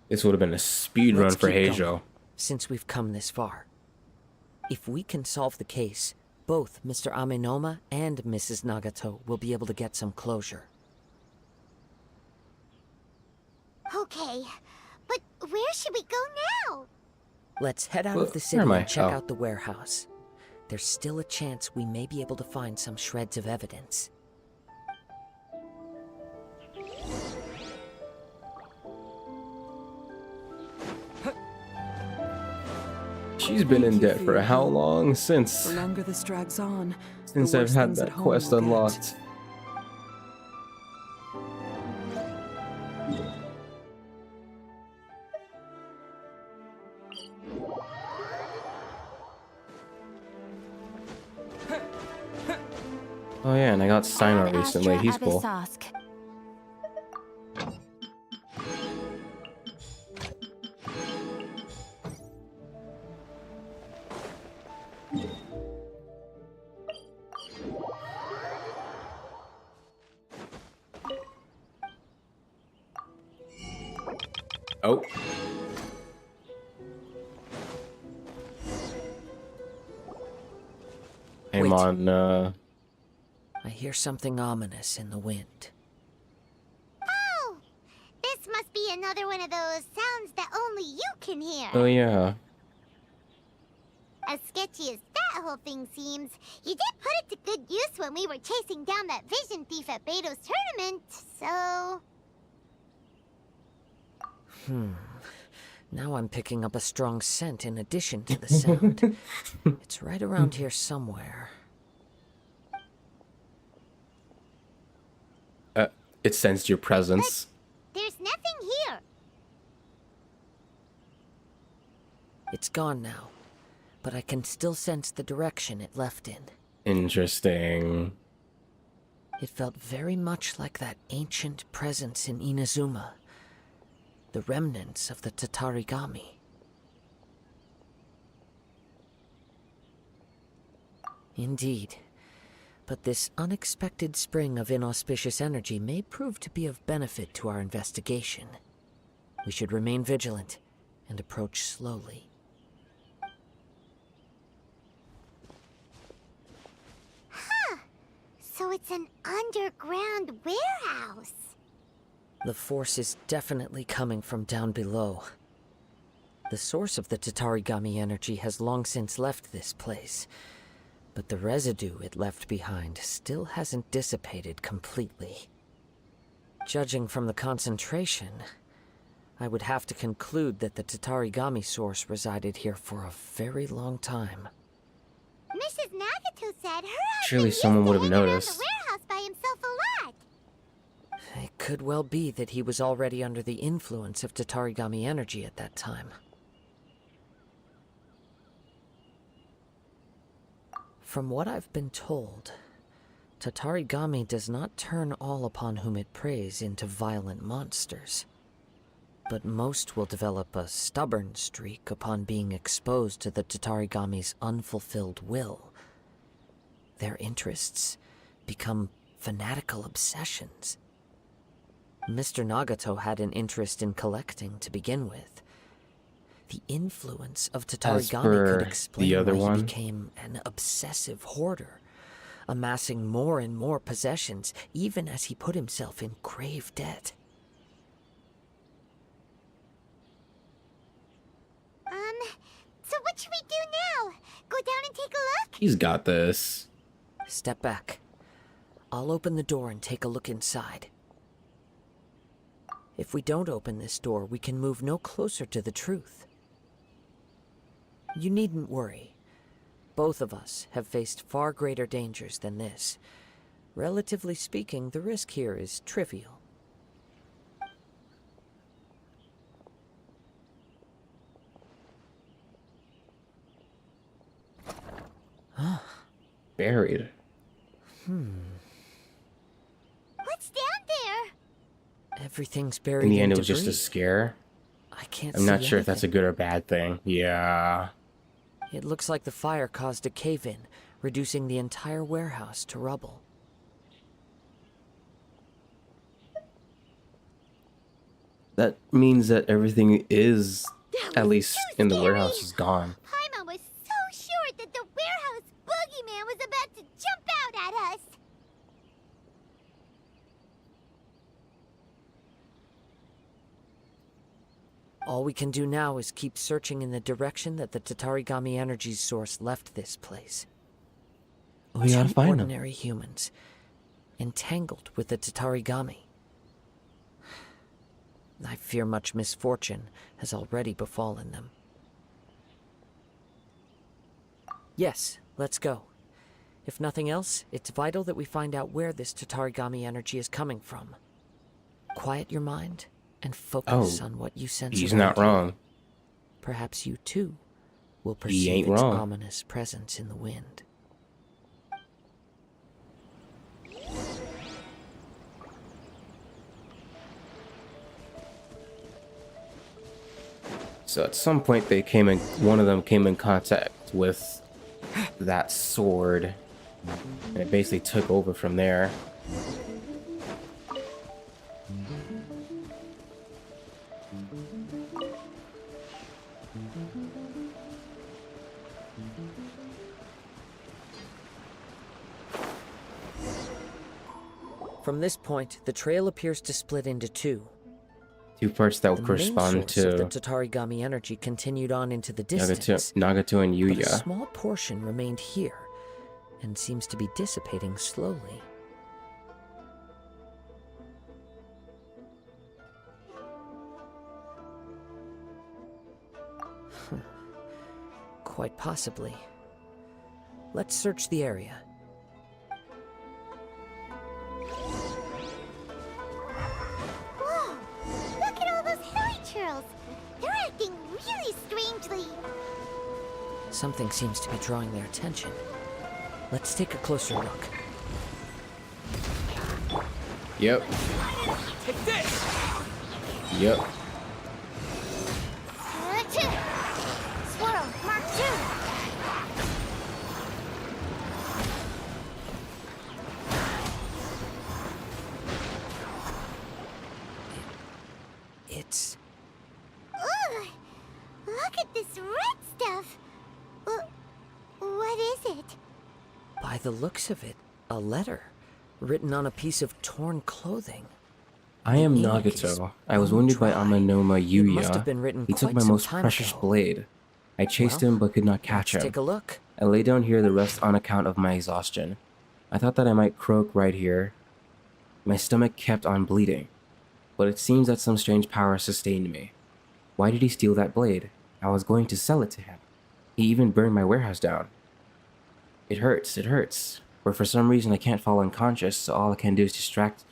This would have been a speed run Let's for keep Heijo. going, since we've come this far. If we can solve the case, both Mr. Amenoma and Mrs. Nagato will be able to get some closure. Okay, but where should we go now? Let's head out Well, of the where city am I? and check Oh. out the warehouse. There's still a chance we may be able to find some shreds of evidence. She's been in debt for how long? The Since longer this drags on, Since the I've worse had things that at home quest will get. unlocked. Oh yeah, and I got Sinor recently. He's cool. Oh. I'm Wait. on, I hear something ominous in the wind. Oh! This must be another one of those sounds that only you can hear. oh yeah. As sketchy as that whole thing seems, you did put it to good use when we were chasing down that vision thief at Beto's tournament, so... Now I'm picking up a strong scent in addition to the sound. It's right around here somewhere. It sensed your presence. There's nothing here. It's gone now, but I can still sense the direction it left in. Interesting. It felt very much like that ancient presence in Inazuma. The remnants of the Tatarigami. Indeed. But this unexpected spring of inauspicious energy may prove to be of benefit to our investigation. We should remain vigilant and approach slowly. Huh. So it's an underground warehouse. The force is definitely coming from down below. The source of the Tatarigami energy has long since left this place, but the residue it left behind still hasn't dissipated completely. Judging from the concentration, I would have to conclude that the Tatarigami source resided here for a very long time. Mrs. Nagato Nagato said her Surely husband someone used would to have hang around noticed. the warehouse by himself a lot. It could well be that he was already under the influence of Tatarigami energy at that time. From what I've been told, Tatarigami does not turn all upon whom it preys into violent monsters. But most will develop a stubborn streak upon being exposed to the Tatarigami's unfulfilled will. Their interests become fanatical obsessions. Mr. Nagato had an interest in collecting to begin with. The influence of Tatarigami could explain the other why one, he became an obsessive hoarder, amassing more and more possessions, even as he put himself in grave debt. So what should we do now? Go down and take a look? He's got this. Step back. I'll open the door and take a look inside. If we don't open this door, we can move no closer to the truth. You needn't worry. Both of us have faced far greater dangers than this. Relatively speaking, the risk here is trivial. Buried. What's down there? Everything's buried In the end, it debris. was just a scare. I can't I'm see not sure if that's a anything. good or bad thing. Yeah. It looks like the fire caused a cave-in, reducing the entire warehouse to rubble. That means that everything is, at least in the warehouse, is gone. Paimon was so sure that the warehouse boogeyman was about to jump out at us. All we can do now is keep searching in the direction that the Tatarigami energy source left this place. We gotta Two find them. ordinary humans, entangled with the Tatarigami. I fear much misfortune has already befallen them. Yes, let's go. If nothing else, it's vital that we find out where this Tatarigami energy is coming from. Quiet your mind and focus on what you sense. He's around not you. wrong. Perhaps you too will He perceive ain't its wrong. ominous presence in the wind. So at some point, one of them came in contact with that sword, and it basically took over from there. From this point, the trail appears to split into two. Two parts that would The main correspond source of the to Tatarigami energy continued on into the distance. Nagato and But a Yuya. small portion remained here, and seems to be dissipating slowly. Quite possibly. Let's search the area. Whoa! Look at all those hilly churls. They're acting really strangely. Something seems to be drawing their attention. Let's take a closer look. Yep. Take this! Yep. Swirl, Mark 2. It's... Ugh! Look at this red stuff. What is it? By the looks of it, a letter written on a piece of torn clothing. I am The ink is Nagato. I was wounded by Amanoma It must have been Yuya. written He took quite my some most time precious ago. blade. I chased Well, him but could not catch him. Let's take a look. I lay down here to rest on account of my exhaustion. I thought that I might croak right here. My stomach kept on bleeding, but it seems that some strange power sustained me. Why did he steal that blade? I was going to sell it to him. He even burned my warehouse down. It hurts. But for some reason I can't fall unconscious, so all I can do is distract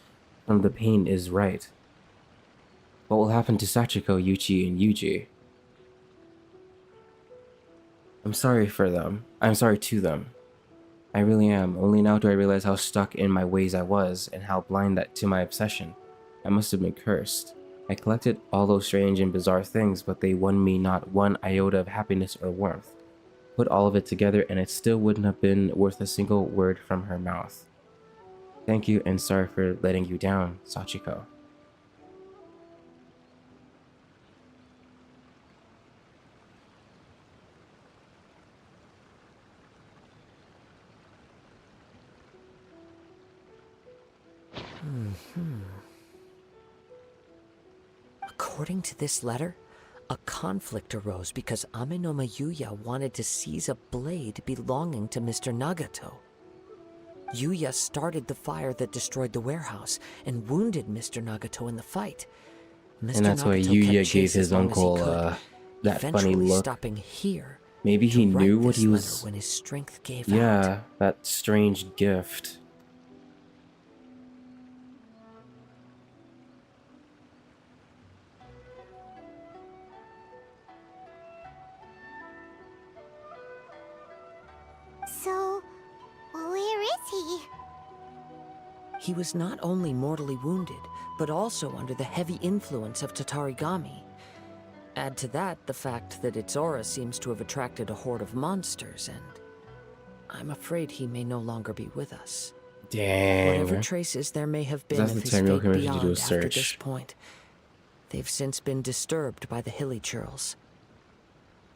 from the pain is right. What will happen to Sachiko, Yuchi, and Yuji? I'm sorry for them. I'm sorry to them. I really am. Only now do I realize how stuck in my ways I was, and how blind that to my obsession. I must have been cursed. I collected all those strange and bizarre things, but they won me not one iota of happiness or warmth. Put all of it together, and it still wouldn't have been worth a single word from her mouth. Thank you, and sorry for letting you down, Sachiko. According to this letter, a conflict arose because Amenoma Yuya wanted to seize a blade belonging to Mr. Nagato. Yuya started the fire that destroyed the warehouse and wounded Mr. Nagato in the fight. Mr. And that's why Nagato Yuya kept gave chase his as long as he uncle could, that funny eventually look. stopping here. Maybe he to knew write what this he letter was. when his strength gave Yeah, out. that strange gift. So, where is he? He was not only mortally wounded, but also under the heavy influence of Tatarigami. Add to that the fact that its aura seems to have attracted a horde of monsters, and I'm afraid he may no longer be with us. Dang. Whatever traces there may have been That's of the his time you'll fate come here to beyond do a after this search. point, they've since been disturbed by the hilly churls.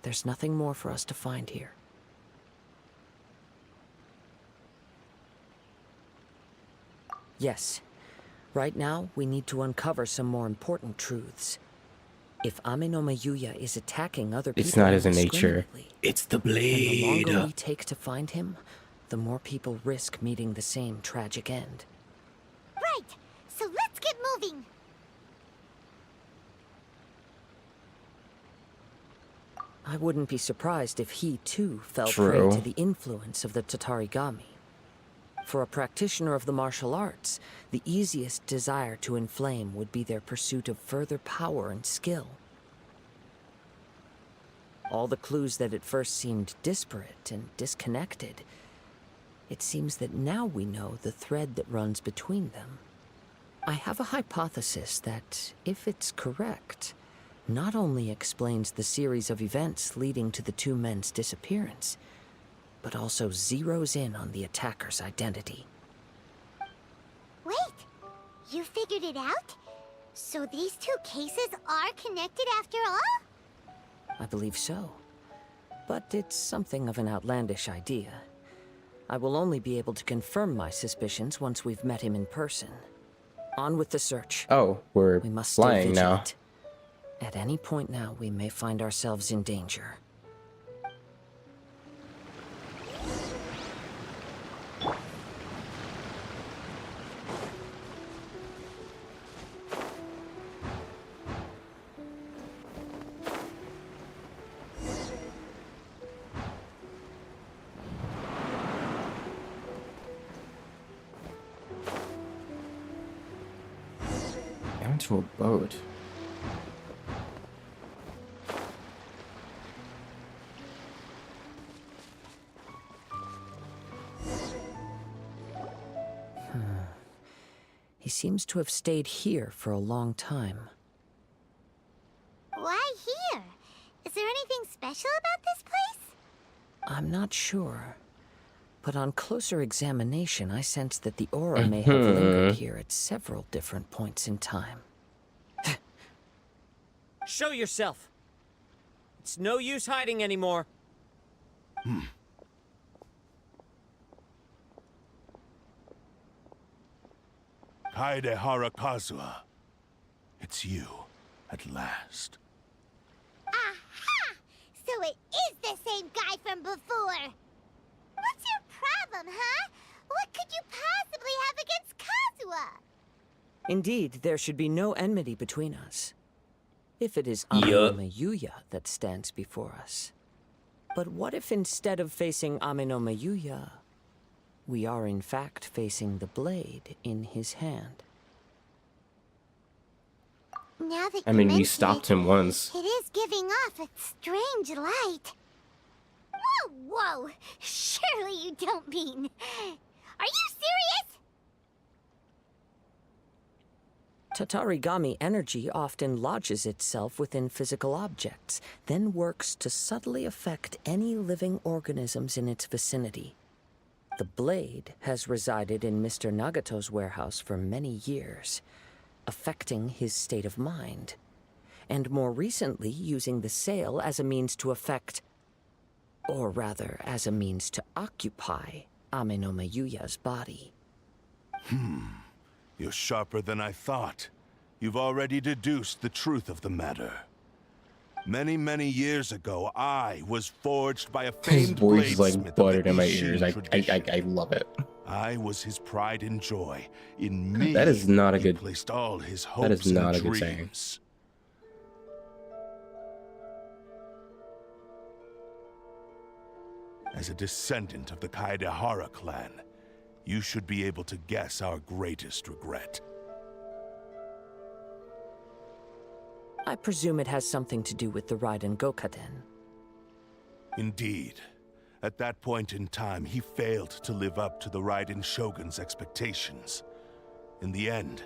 There's nothing more for us to find here. Yes. Right now, we need to uncover some more important truths. If Amenoma Yuya is attacking other people It's not his nature. indiscriminately, It's the then the blade. longer we take to find him, the more people risk meeting the same tragic end. Right, so let's get moving. I wouldn't be surprised if he, too, fell True. prey to the influence of the Tatarigami. For a practitioner of the martial arts, the easiest desire to inflame would be their pursuit of further power and skill. All the clues that at first seemed disparate and disconnected, it seems that now we know the thread that runs between them. I have a hypothesis that, if it's correct, not only explains the series of events leading to the two men's disappearance, but also zeroes in on the attacker's identity. Wait, you figured it out? So these two cases are connected after all? I believe so. But it's something of an outlandish idea. I will only be able to confirm my suspicions once we've met him in person. On with the search. Oh, we're We must stay flying now. vigilant. At any point now, we may find ourselves in danger. Down to a boat. He seems to have stayed here for a long time. Why here? Is there anything special about this place? I'm not sure. But on closer examination, I sense that the aura may have lingered here at several different points in time. Show yourself! It's no use hiding anymore. Kaidehara Kazuha. It's you, at last. Aha! So it is the same guy from before. What's your problem, huh? What could you possibly have against Kazuha? Indeed, there should be no enmity between us. If it is Yup. Amenoma Yuya that stands before us. But what if instead of facing Ame no Mayuya, we are in fact facing the blade in his hand? Now that I mean, you we mention stopped it, him once. It is giving off a strange light. Whoa, whoa! Surely you don't mean... Are you serious? Tatarigami energy often lodges itself within physical objects, then works to subtly affect any living organisms in its vicinity. The blade has resided in Mr. Nagato's warehouse for many years, affecting his state of mind, and more recently using the sale as a means to affect, or rather as a means to occupy, Ame no Mayuya's body. You're sharper than I thought. You've already deduced the truth of the matter. Many, many years ago, I was forged by a His famed voice is bladesmith like of buttered the in my Genshin ears. I tradition. love it. I was his pride and joy. In me, That is not a he good. placed all his hopes That is not and a good saying. dreams. As a descendant of the Kaidehara clan, you should be able to guess our greatest regret. I presume it has something to do with the Raiden Gokaden. Indeed. At that point in time, he failed to live up to the Raiden Shogun's expectations. In the end,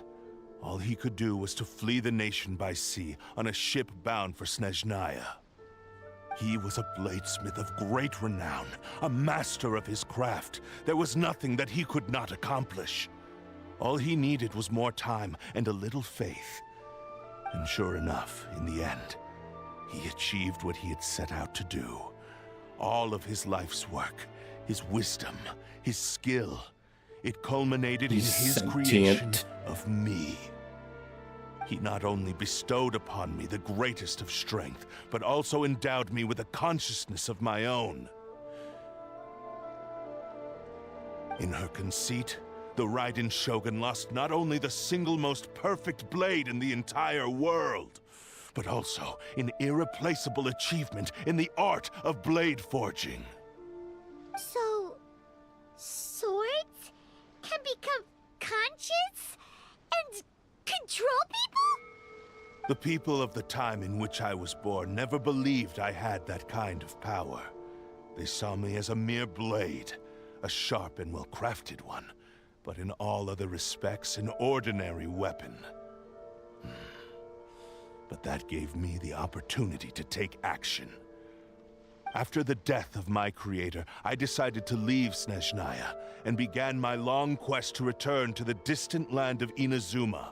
all he could do was to flee the nation by sea on a ship bound for Snezhnaya. He was a bladesmith of great renown, a master of his craft. There was nothing that he could not accomplish. All he needed was more time and a little faith. And sure enough, in the end, he achieved what he had set out to do. All of his life's work, his wisdom, his skill, it culminated in his creation of me. He not only bestowed upon me the greatest of strength, but also endowed me with a consciousness of my own. In her conceit, the Raiden Shogun lost not only the single most perfect blade in the entire world, but also an irreplaceable achievement in the art of blade forging. So... swords can become conscious and control people? The people of the time in which I was born never believed I had that kind of power. They saw me as a mere blade, a sharp and well-crafted one, but in all other respects an ordinary weapon. But that gave me the opportunity to take action. After the death of my creator, I decided to leave Snezhnaya and began my long quest to return to the distant land of Inazuma.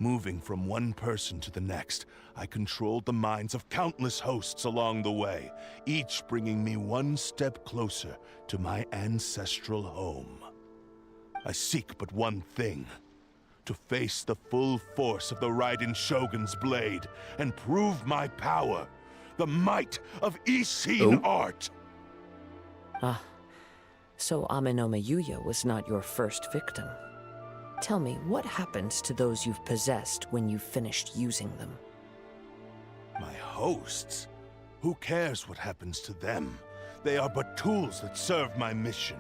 Moving from one person to the next, I controlled the minds of countless hosts along the way, each bringing me one step closer to my ancestral home. I seek but one thing: to face the full force of the Raiden Shogun's blade and prove my power, the might of Ishin art. Ah, so Ame no Mayuya was not your first victim. Tell me, what happens to those you've possessed when you've finished using them? My hosts? Who cares what happens to them? They are but tools that serve my mission.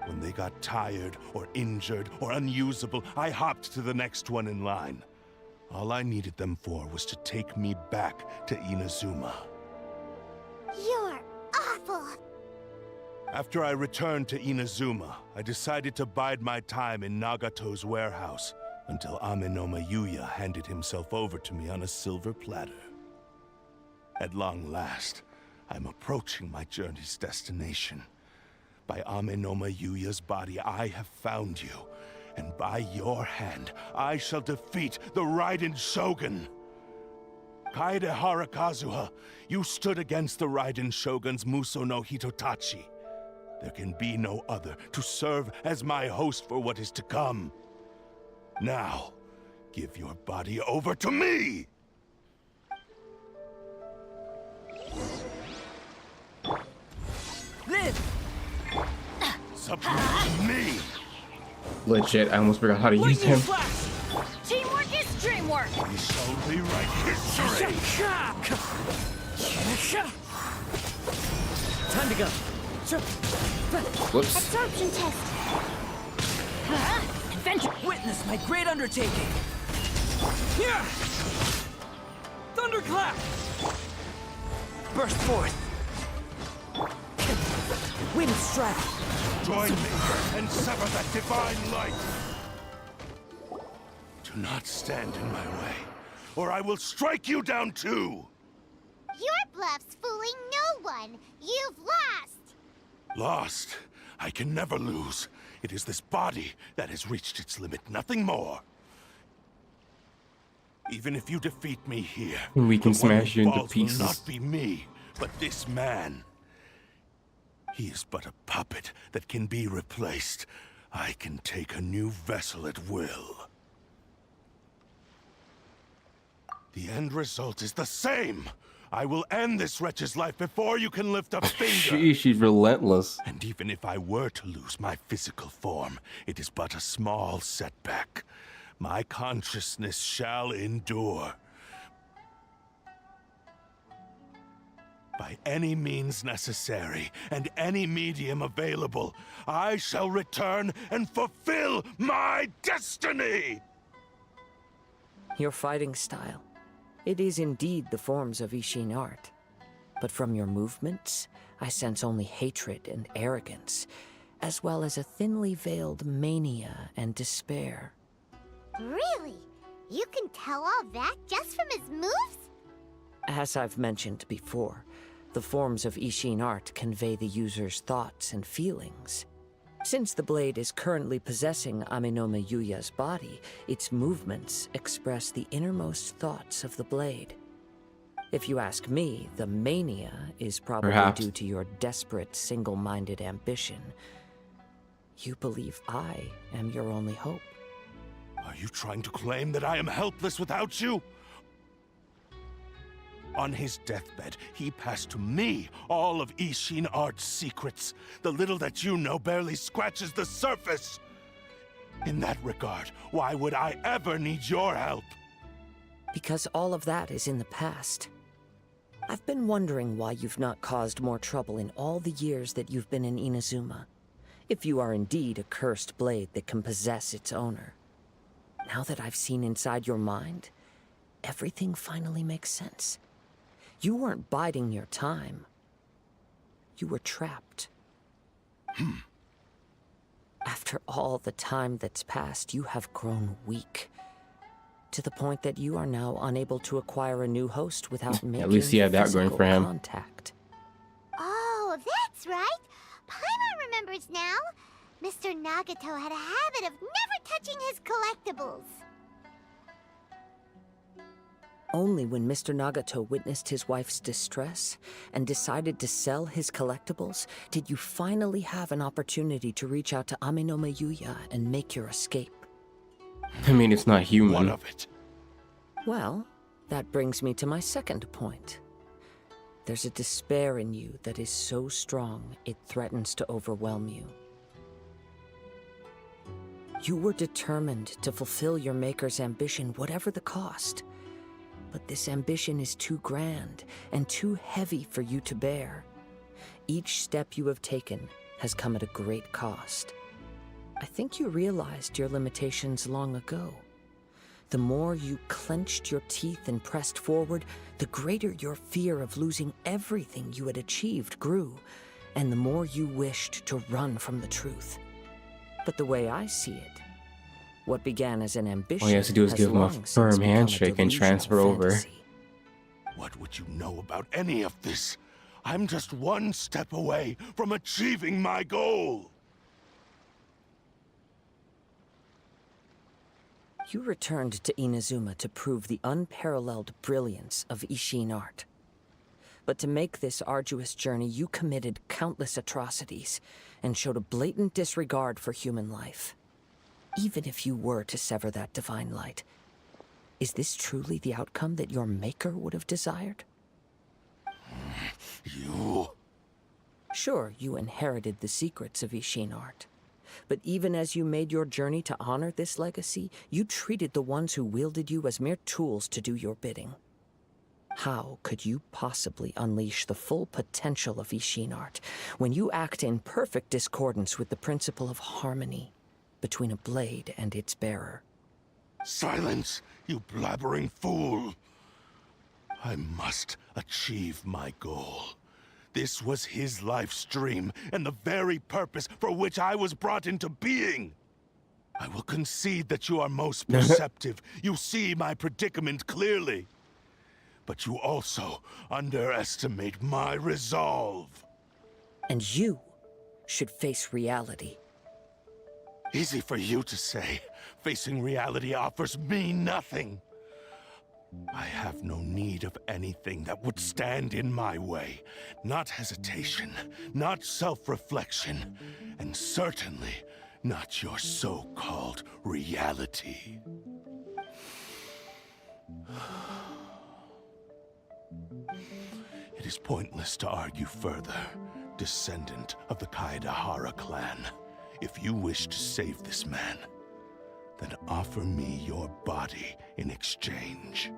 When they got tired, or injured, or unusable, I hopped to the next one in line. All I needed them for was to take me back to Inazuma. You're awful! After I returned to Inazuma, I decided to bide my time in Nagato's warehouse until Ame no Mayuya handed himself over to me on a silver platter. At long last, I'm approaching my journey's destination. By Ame no Mayuya's body, I have found you, and by your hand, I shall defeat the Raiden Shogun! Kaidehara Kazuha, you stood against the Raiden Shogun's Muso no Hitotachi. There can be no other to serve as my host for what is to come. Now, give your body over to me! Live! Submit me! Legit, I almost forgot how to use him. Teamwork is dreamwork! We shall rewrite history! Time to go. Whoops. Absorption test. Adventure! Witness my great undertaking! Here! Thunderclap! Burst forth! Wind strike! Join me and sever that divine light! Do not stand in my way, or I will strike you down too! Your bluff's fooling no one. You've lost. Lost? I can never lose. It is this body that has reached its limit, nothing more. Even if you defeat me here, we can the one smash who you into falls pieces. will not be me, but this man. He is but a puppet that can be replaced. I can take a new vessel at will. The end result is the same. I will end this wretch's life before you can lift a finger. She's relentless. And even if I were to lose my physical form, it is but a small setback. My consciousness shall endure. By any means necessary, and any medium available, I shall return and fulfill my destiny! Your fighting style. It is indeed the forms of Ishin art. But from your movements, I sense only hatred and arrogance, as well as a thinly veiled mania and despair. Really? You can tell all that just from his moves? As I've mentioned before, the forms of Ishin art convey the user's thoughts and feelings. Since the blade is currently possessing Aminome Yuya's body, its movements express the innermost thoughts of the blade. If you ask me, the mania is probably due to your desperate, single-minded ambition. You believe I am your only hope. Are you trying to claim that I am helpless without you? On his deathbed, he passed to me all of Ishin Art's secrets. The little that you know barely scratches the surface. In that regard, why would I ever need your help? Because all of that is in the past. I've been wondering why you've not caused more trouble in all the years that you've been in Inazuma. If you are indeed a cursed blade that can possess its owner. Now that I've seen inside your mind, everything finally makes sense. You weren't biding your time. You were trapped. After all the time that's passed, you have grown weak. To the point that you are now unable to acquire a new host without making At least he had that going for him. Contact. Oh, that's right. Paimon remembers now. Mr. Nagato had a habit of never touching his collectibles. Only when Mr. Nagato witnessed his wife's distress and decided to sell his collectibles did you finally have an opportunity to reach out to Aminome Yuya and make your escape. I mean, it's not human. What of it? Well, that brings me to my second point. There's a despair in you that is so strong it threatens to overwhelm you. You were determined to fulfill your maker's ambition, whatever the cost. But this ambition is too grand and too heavy for you to bear. Each step you have taken has come at a great cost. I think you realized your limitations long ago. The more you clenched your teeth and pressed forward, the greater your fear of losing everything you had achieved grew, and the more you wished to run from the truth. But the way I see it, what began as an ambition All he has to do is give him a firm handshake and transfer over. What would you know about any of this? I'm just one step away from achieving my goal. You returned to Inazuma to prove the unparalleled brilliance of Ishin art. But to make this arduous journey, you committed countless atrocities and showed a blatant disregard for human life. Even if you were to sever that divine light, is this truly the outcome that your maker would have desired? You... Sure, you inherited the secrets of Ishin art. But even as you made your journey to honor this legacy, you treated the ones who wielded you as mere tools to do your bidding. How could you possibly unleash the full potential of Ishin art when you act in perfect discordance with the principle of harmony between a blade and its bearer? Silence, you blabbering fool! I must achieve my goal. This was his life's dream, and the very purpose for which I was brought into being. I will concede that you are most perceptive. You see my predicament clearly. But you also underestimate my resolve. And you should face reality. Easy for you to say. Facing reality offers me nothing. I have no need of anything that would stand in my way. Not hesitation, not self-reflection, and certainly not your so-called reality. It is pointless to argue further, descendant of the Kaedahara clan. If you wish to save this man, then offer me your body in exchange.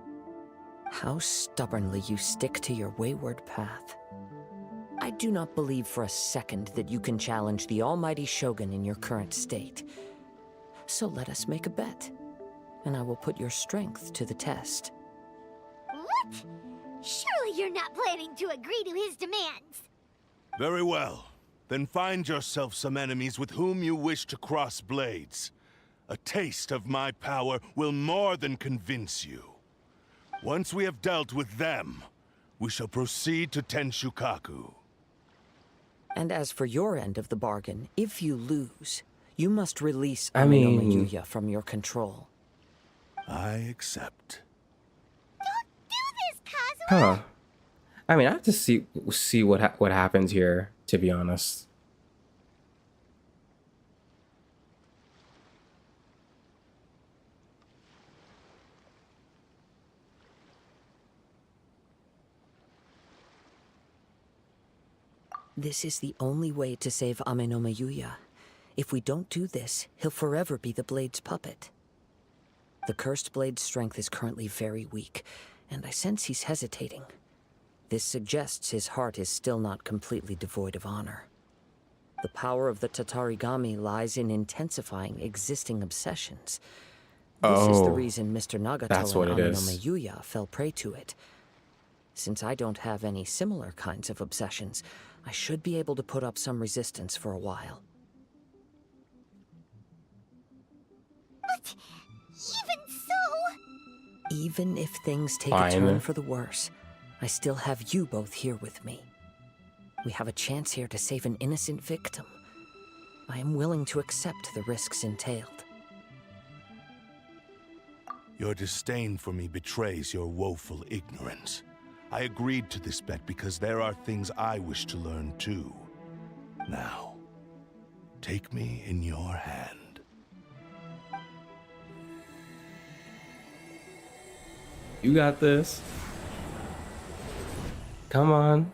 How stubbornly you stick to your wayward path. I do not believe for a second that you can challenge the almighty Shogun in your current state. So let us make a bet, and I will put your strength to the test. What? Surely you're not planning to agree to his demands. Very well. Then find yourself some enemies with whom you wish to cross blades. A taste of my power will more than convince you. Once we have dealt with them, we shall proceed to Tenshukaku. And as for your end of the bargain, if you lose, you must release I mean- Amino Mayuya from your control. I accept. Don't do this, Kazuha! Huh. I mean, I have to see what happens here, to be honest. This is the only way to save Amino Mayuya. If we don't do this, he'll forever be the Blade's puppet. The Cursed Blade's strength is currently very weak, and I sense he's hesitating. This suggests his heart is still not completely devoid of honor. The power of the Tatarigami lies in intensifying existing obsessions. This is the reason Mr. that's Nagato what and it Amino is. Mayuya fell prey to it. Since I don't have any similar kinds of obsessions, I should be able to put up some resistance for a while. But even so... Even if things take Fine. a turn for the worse, I still have you both here with me. We have a chance here to save an innocent victim. I am willing to accept the risks entailed. Your disdain for me betrays your woeful ignorance. I agreed to this bet because there are things I wish to learn too. Now, take me in your hand. You got this. Come on.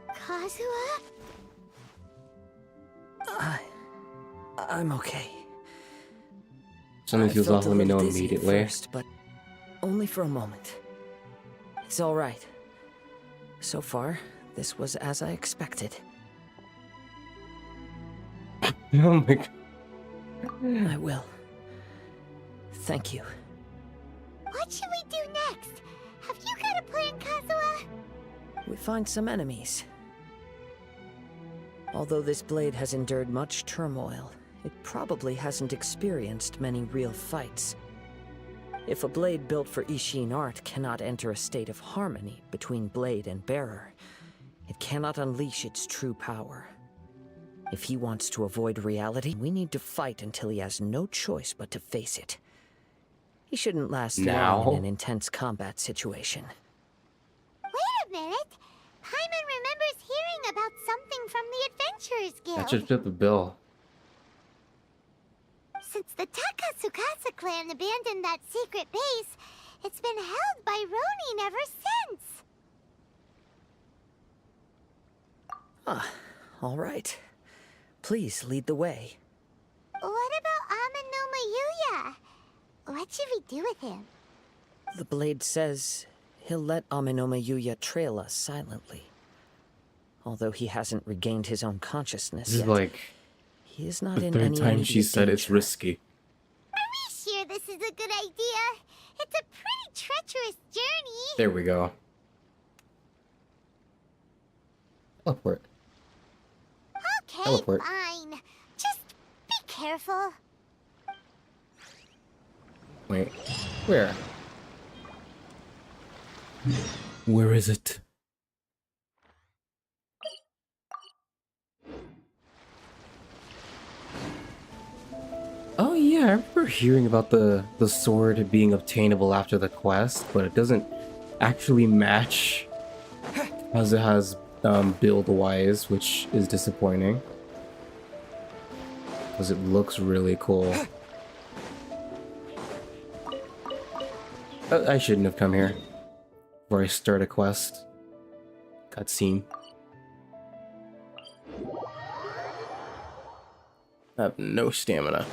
Kazuha? I'm okay. Something feels off, let me know immediately. First, but only for a moment. It's all right. So far, this was as I expected. Oh my god. I will. Thank you. What should we do next? Have you got a plan, Kazuha? We find some enemies. Although this blade has endured much turmoil, it probably hasn't experienced many real fights. If a blade built for Ishin art cannot enter a state of harmony between blade and bearer, it cannot unleash its true power. If he wants to avoid reality, we need to fight until he has no choice but to face it. He shouldn't last long in an intense combat situation. Wait a minute! Paimon remembers hearing about something from the Adventurers Guild. That should fit the bill. Since the Takatsukasa clan abandoned that secret base, it's been held by Ronin ever since. Ah, all right. Please lead the way. What about Amanoma Yuya? What should we do with him? The blade says he'll let Amanoma Yuya trail us silently. Although he hasn't regained his own consciousness This is yet, like he is not the in third any time she immediate said it's danger. risky. Are we sure this is a good idea? It's a pretty treacherous journey. There we go. Teleport. Okay, Teleport. fine. Just be careful. Wait, where? Where is it? Oh yeah, I remember hearing about the sword being obtainable after the quest, but it doesn't actually match as it has build-wise, which is disappointing. Because it looks really cool. I shouldn't have come here before I start a quest. Cutscene. I have no stamina.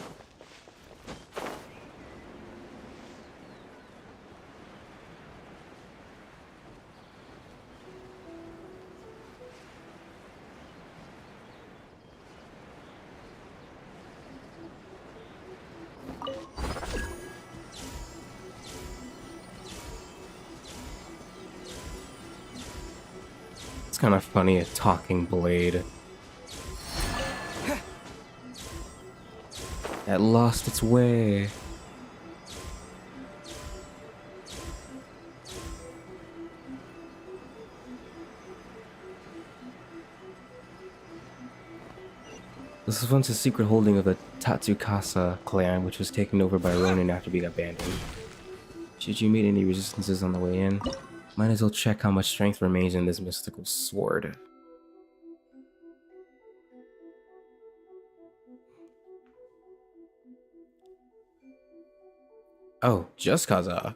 It's kind of funny, a talking blade that lost its way. This is once a secret holding of the Tatsukasa clan, which was taken over by Ronin after being abandoned. Should you meet any resistances on the way in, might as well check how much strength remains in this mystical sword. Oh, just Kazuha.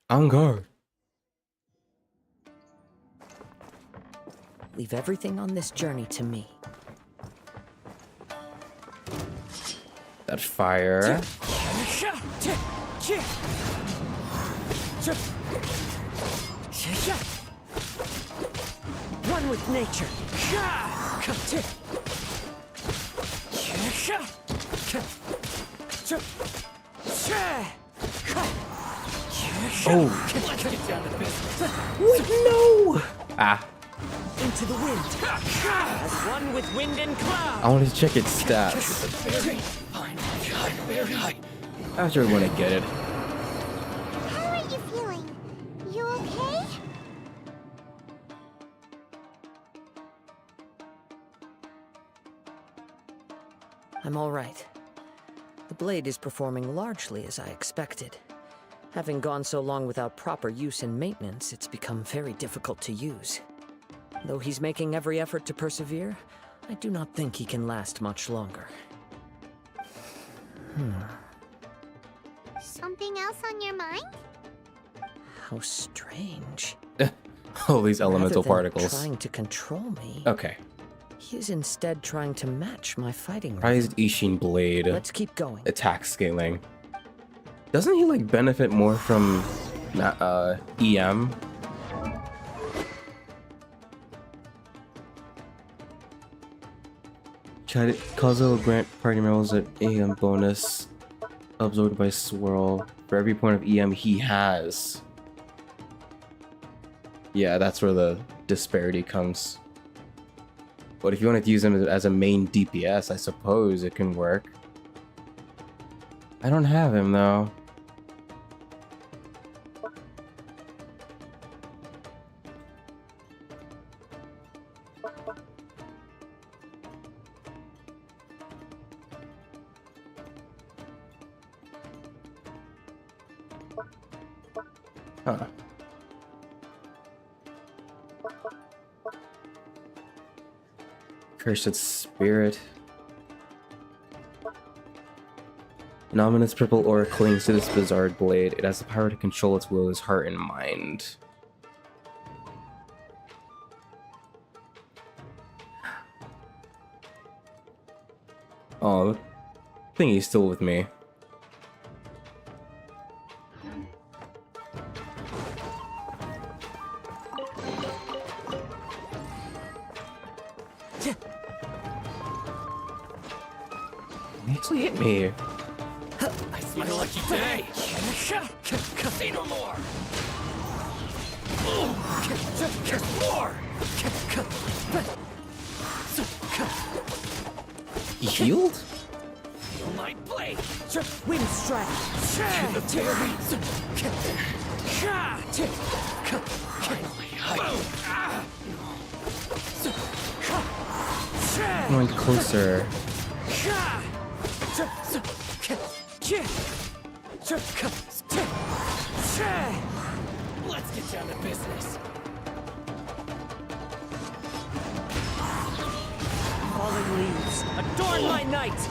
On guard. Leave everything on this journey to me. That fire. One with nature. Oh. Let's get down to business. Wait, no! Ah. Into the wind. As one with wind and cloud. I wanted to check its stats. I was really want to get it. How are you feeling? You okay? I'm all right. The blade is performing largely as I expected. Having gone so long without proper use and maintenance, it's become very difficult to use. Though he's making every effort to persevere, I do not think he can last much longer. Something else on your mind? How strange. All these elemental Rather than particles. trying to control me, Okay. he is instead trying to match my fighting rhythm. Prized Ishin blade. Let's keep going. Attack scaling. Doesn't he like benefit more from EM? Kazuha will grant party members an EM bonus absorbed by swirl for every point of EM he has. Yeah, that's where the disparity comes. But if you wanted to use him as a main DPS, I suppose it can work. I don't have him though. Huh. Cursed spirit. An ominous purple aura clings to this bizarre blade. It has the power to control its will, its heart, and mind. Oh, I think he's still with me. He actually hit me. It's my lucky day. Say no more. More. He healed? Feel my blade. Wind strike. Come on, closer. Let's get down to business. Falling leaves, adorn my night!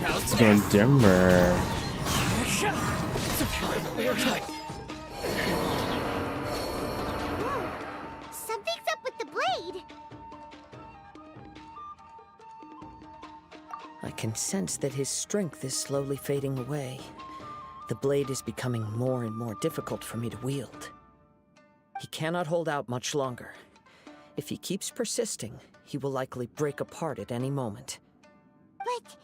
It's going dimmer. Something's up with the blade. I can sense that his strength is slowly fading away. The blade is becoming more and more difficult for me to wield. He cannot hold out much longer. If he keeps persisting, he will likely break apart at any moment. But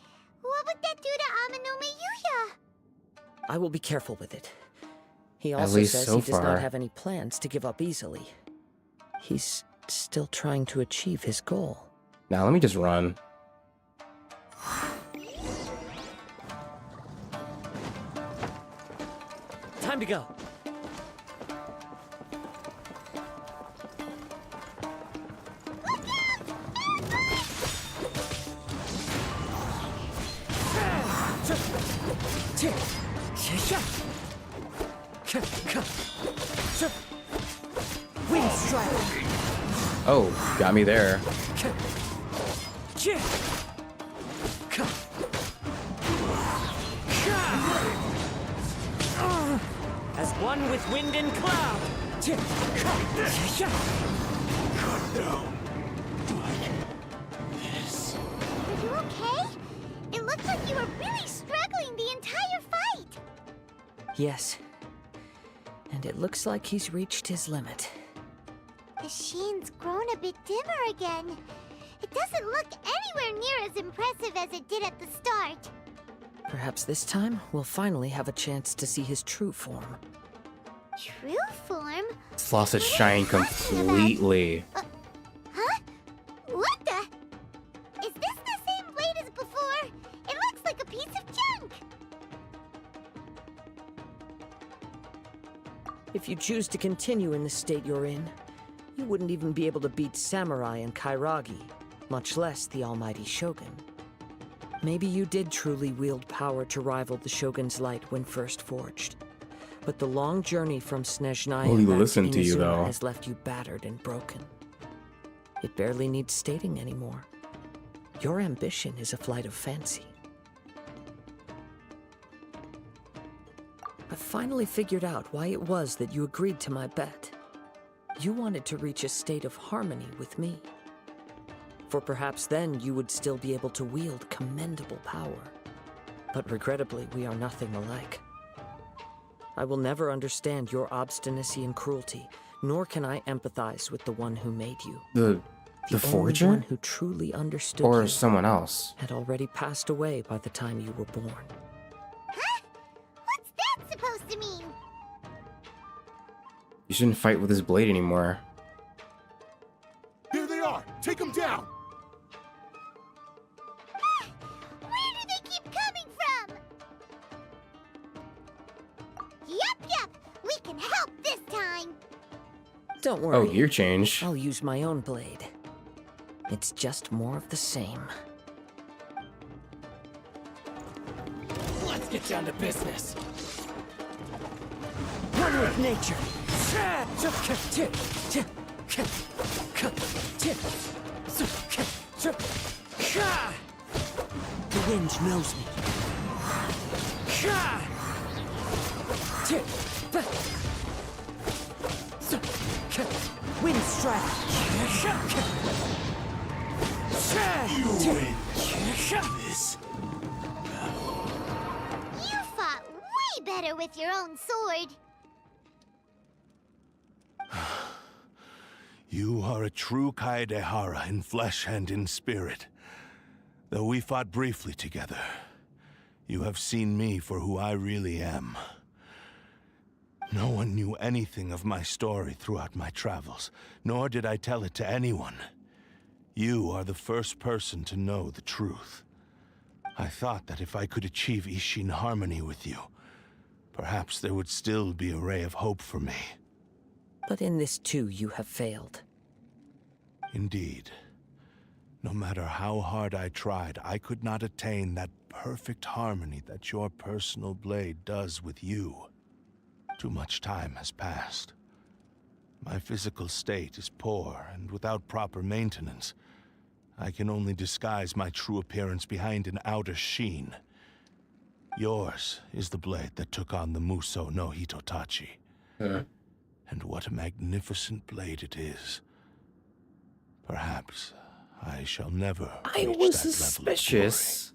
what would that do to Amano Miyuya? I will be careful with it. He At also least says so he does far. not have any plans to give up easily. He's still trying to achieve his goal. Now let me just run. Time to go. Wind strike. Oh, got me there. As one with wind and cloud. Are you okay? It looks like you were really struggling the entire fight. Yes. And it looks like he's reached his limit. The sheen's grown a bit dimmer again. It doesn't look anywhere near as impressive as it did at the start. Perhaps this time we'll finally have a chance to see his true form. True form? It's lost its shine completely. Huh? What the? Is this the same blade as before? It looks like a piece of junk. If you choose to continue in the state you're in, you wouldn't even be able to beat Samurai and Kairagi, much less the almighty Shogun. Maybe you did truly wield power to rival the Shogun's light when first forged. But the long journey from Snezhnaya Well, he back listened to you, Inazuma though. has left you battered and broken. It barely needs stating anymore. Your ambition is a flight of fancy. I finally figured out why it was that you agreed to my bet. You wanted to reach a state of harmony with me. For perhaps then you would still be able to wield commendable power. But regrettably, we are nothing alike. I will never understand your obstinacy and cruelty, nor can I empathize with the one who made you. The only forger? one who truly understood Or you someone else? had already passed away by the time you were born. Huh? What's that supposed to mean? You shouldn't fight with his blade anymore. There they are! Take them down! Where do they keep coming from? Yup, we can help this time. Don't worry. Oh, gear change. I'll use my own blade. It's just more of the same. Let's get down to business. One with nature. The wind knows me. Wind strike. This. You fought way better with your own sword. You are a true Kaedehara in flesh and in spirit. Though we fought briefly together, you have seen me for who I really am. No one knew anything of my story throughout my travels, nor did I tell it to anyone. You are the first person to know the truth. I thought that if I could achieve Ishin harmony with you, perhaps there would still be a ray of hope for me. But in this too, you have failed. Indeed. No matter how hard I tried, I could not attain that perfect harmony that your personal blade does with you. Too much time has passed. My physical state is poor, and without proper maintenance, I can only disguise my true appearance behind an outer sheen. Yours is the blade that took on the Muso no Hitotachi. And what a magnificent blade it is. Perhaps I shall never I reach was that suspicious.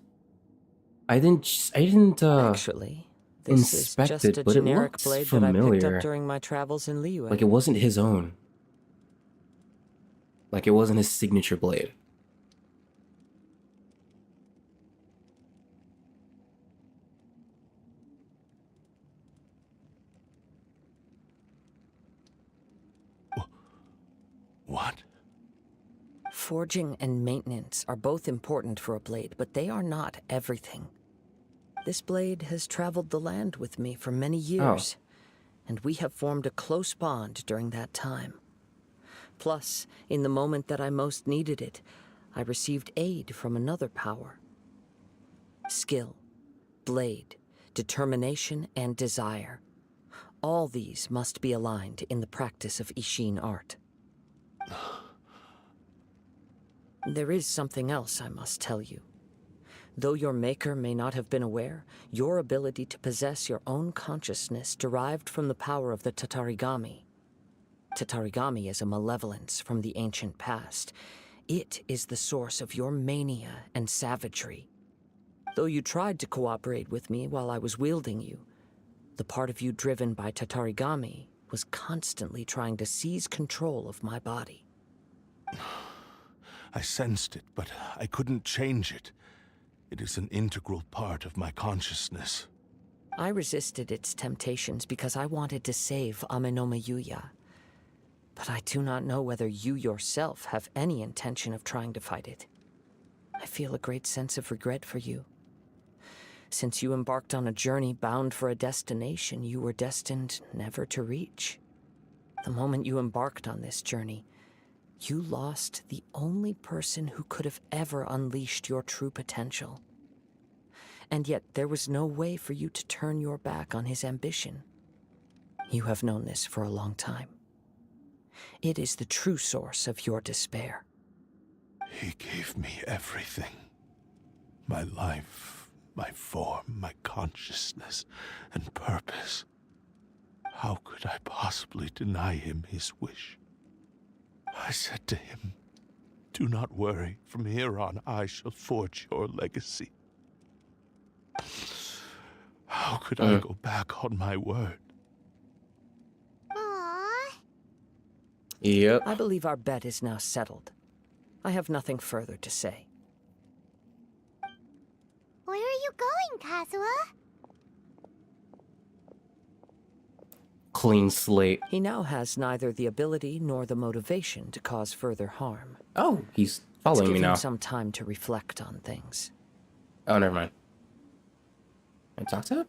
I didn't Actually, this is inspect just it, a but it generic looks blade that I picked familiar. up during my travels in Liyue. Like it wasn't his own. Like it wasn't his signature blade. What? Forging and maintenance are both important for a blade, but they are not everything. This blade has traveled the land with me for many years, and we have formed a close bond during that time. Plus, in the moment that I most needed it, I received aid from another power. Skill, blade, determination, and desire. All these must be aligned in the practice of Ishin art. There is something else I must tell you. Though your maker may not have been aware, your ability to possess your own consciousness derived from the power of the Tatarigami. Tatarigami is a malevolence from the ancient past. It is the source of your mania and savagery. Though you tried to cooperate with me while I was wielding you, the part of you driven by Tatarigami was constantly trying to seize control of my body. I sensed it, but I couldn't change it. It is an integral part of my consciousness. I resisted its temptations because I wanted to save Amenoma Yuya. But I do not know whether you yourself have any intention of trying to fight it. I feel a great sense of regret for you. Since you embarked on a journey bound for a destination you were destined never to reach. The moment you embarked on this journey, you lost the only person who could have ever unleashed your true potential. And yet there was no way for you to turn your back on his ambition. You have known this for a long time. It is the true source of your despair. He gave me everything. My life, my form, my consciousness, and purpose. How could I possibly deny him his wish? I said to him, "Do not worry. From here on, I shall forge your legacy." How could I go back on my word? Aww. Yep. I believe our bet is now settled. I have nothing further to say. Where are you going, Kazuha? Clean slate. He now has neither the ability nor the motivation to cause further harm. Oh, he's Let's following give me him now. some time to reflect on things. Oh, never mind. I talk to him?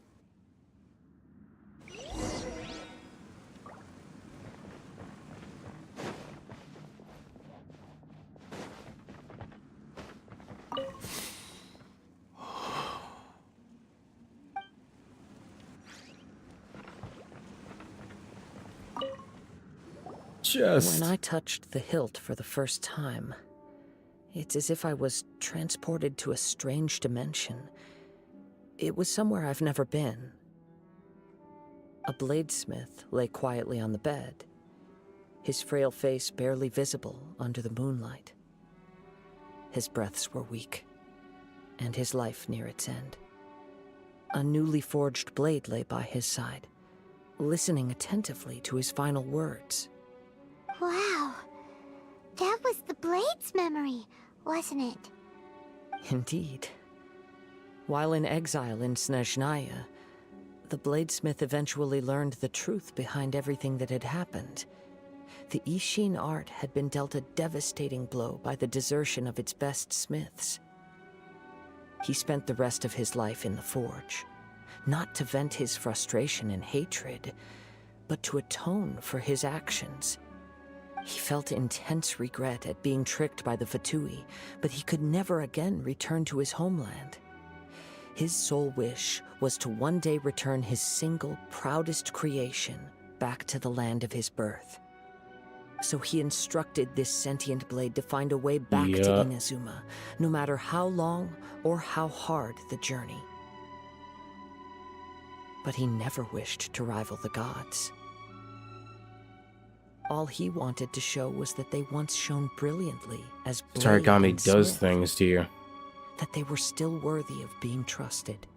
When I touched the hilt for the first time, it's as if I was transported to a strange dimension. It was somewhere I've never been. A bladesmith lay quietly on the bed, his frail face barely visible under the moonlight. his breaths were weak, and his life near its end. A newly forged blade lay by his side, listening attentively to his final words. Wow. That was the blade's memory, wasn't it? Indeed. While in exile in Snezhnaya, the bladesmith eventually learned the truth behind everything that had happened. The Ishin art had been dealt a devastating blow by the desertion of its best smiths. He spent the rest of his life in the forge, not to vent his frustration and hatred, but to atone for his actions. He felt intense regret at being tricked by the Fatui, but he could never again return to his homeland. His sole wish was to one day return his single, proudest creation back to the land of his birth. So he instructed this sentient blade to find a way back to Inazuma, no matter how long or how hard the journey. But he never wished to rival the gods. All he wanted to show was that they once shone brilliantly as blade Sarigami and does smith, things to you. that they were still worthy of being trusted.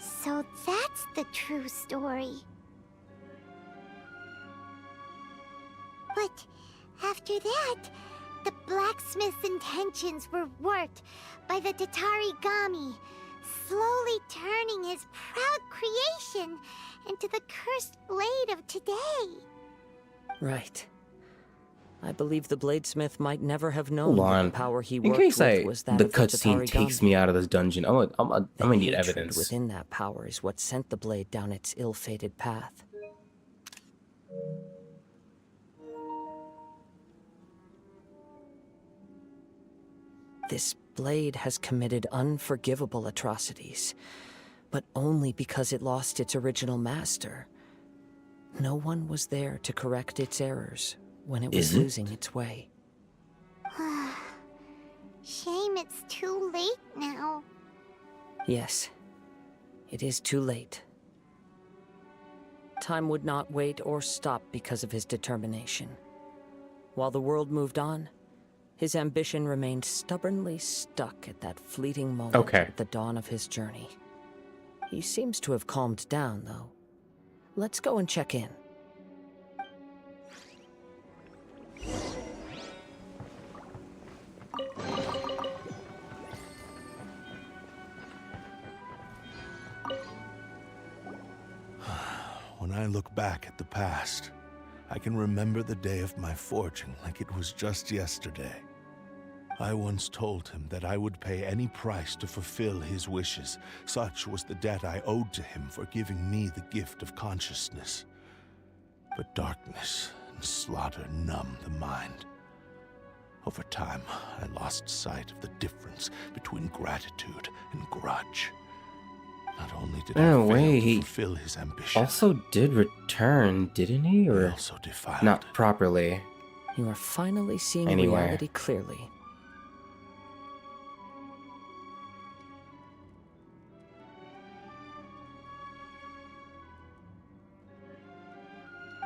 So that's the true story. But after that, the blacksmith's intentions were warped by the Tatarigami, slowly turning his proud creation into the cursed blade of today. Right. I believe the bladesmith might never have known Hold that on. the power he In worked case with was that the of cutscene Tatarigami. takes me out of this dungeon, I'm gonna need hatred evidence. within that power is what sent the blade down its ill-fated path. This blade has committed unforgivable atrocities, but only because it lost its original master. No one was there to correct its errors when it was losing its way. Shame it's too late now. Yes, it is too late. Time would not wait or stop because of his determination. While the world moved on, his ambition remained stubbornly stuck at that fleeting moment at the dawn of his journey. He seems to have calmed down, though. Let's go and check in. When I look back at the past, I can remember the day of my forging like it was just yesterday. I once told him that I would pay any price to fulfill his wishes. Such was the debt I owed to him for giving me the gift of consciousness. But darkness and slaughter numbed the mind. Over time, I lost sight of the difference between gratitude and grudge. Not only did I fail to fulfill his ambition, also did return, didn't he? Or also defiled. Not properly. You are finally seeing Anyway. reality clearly.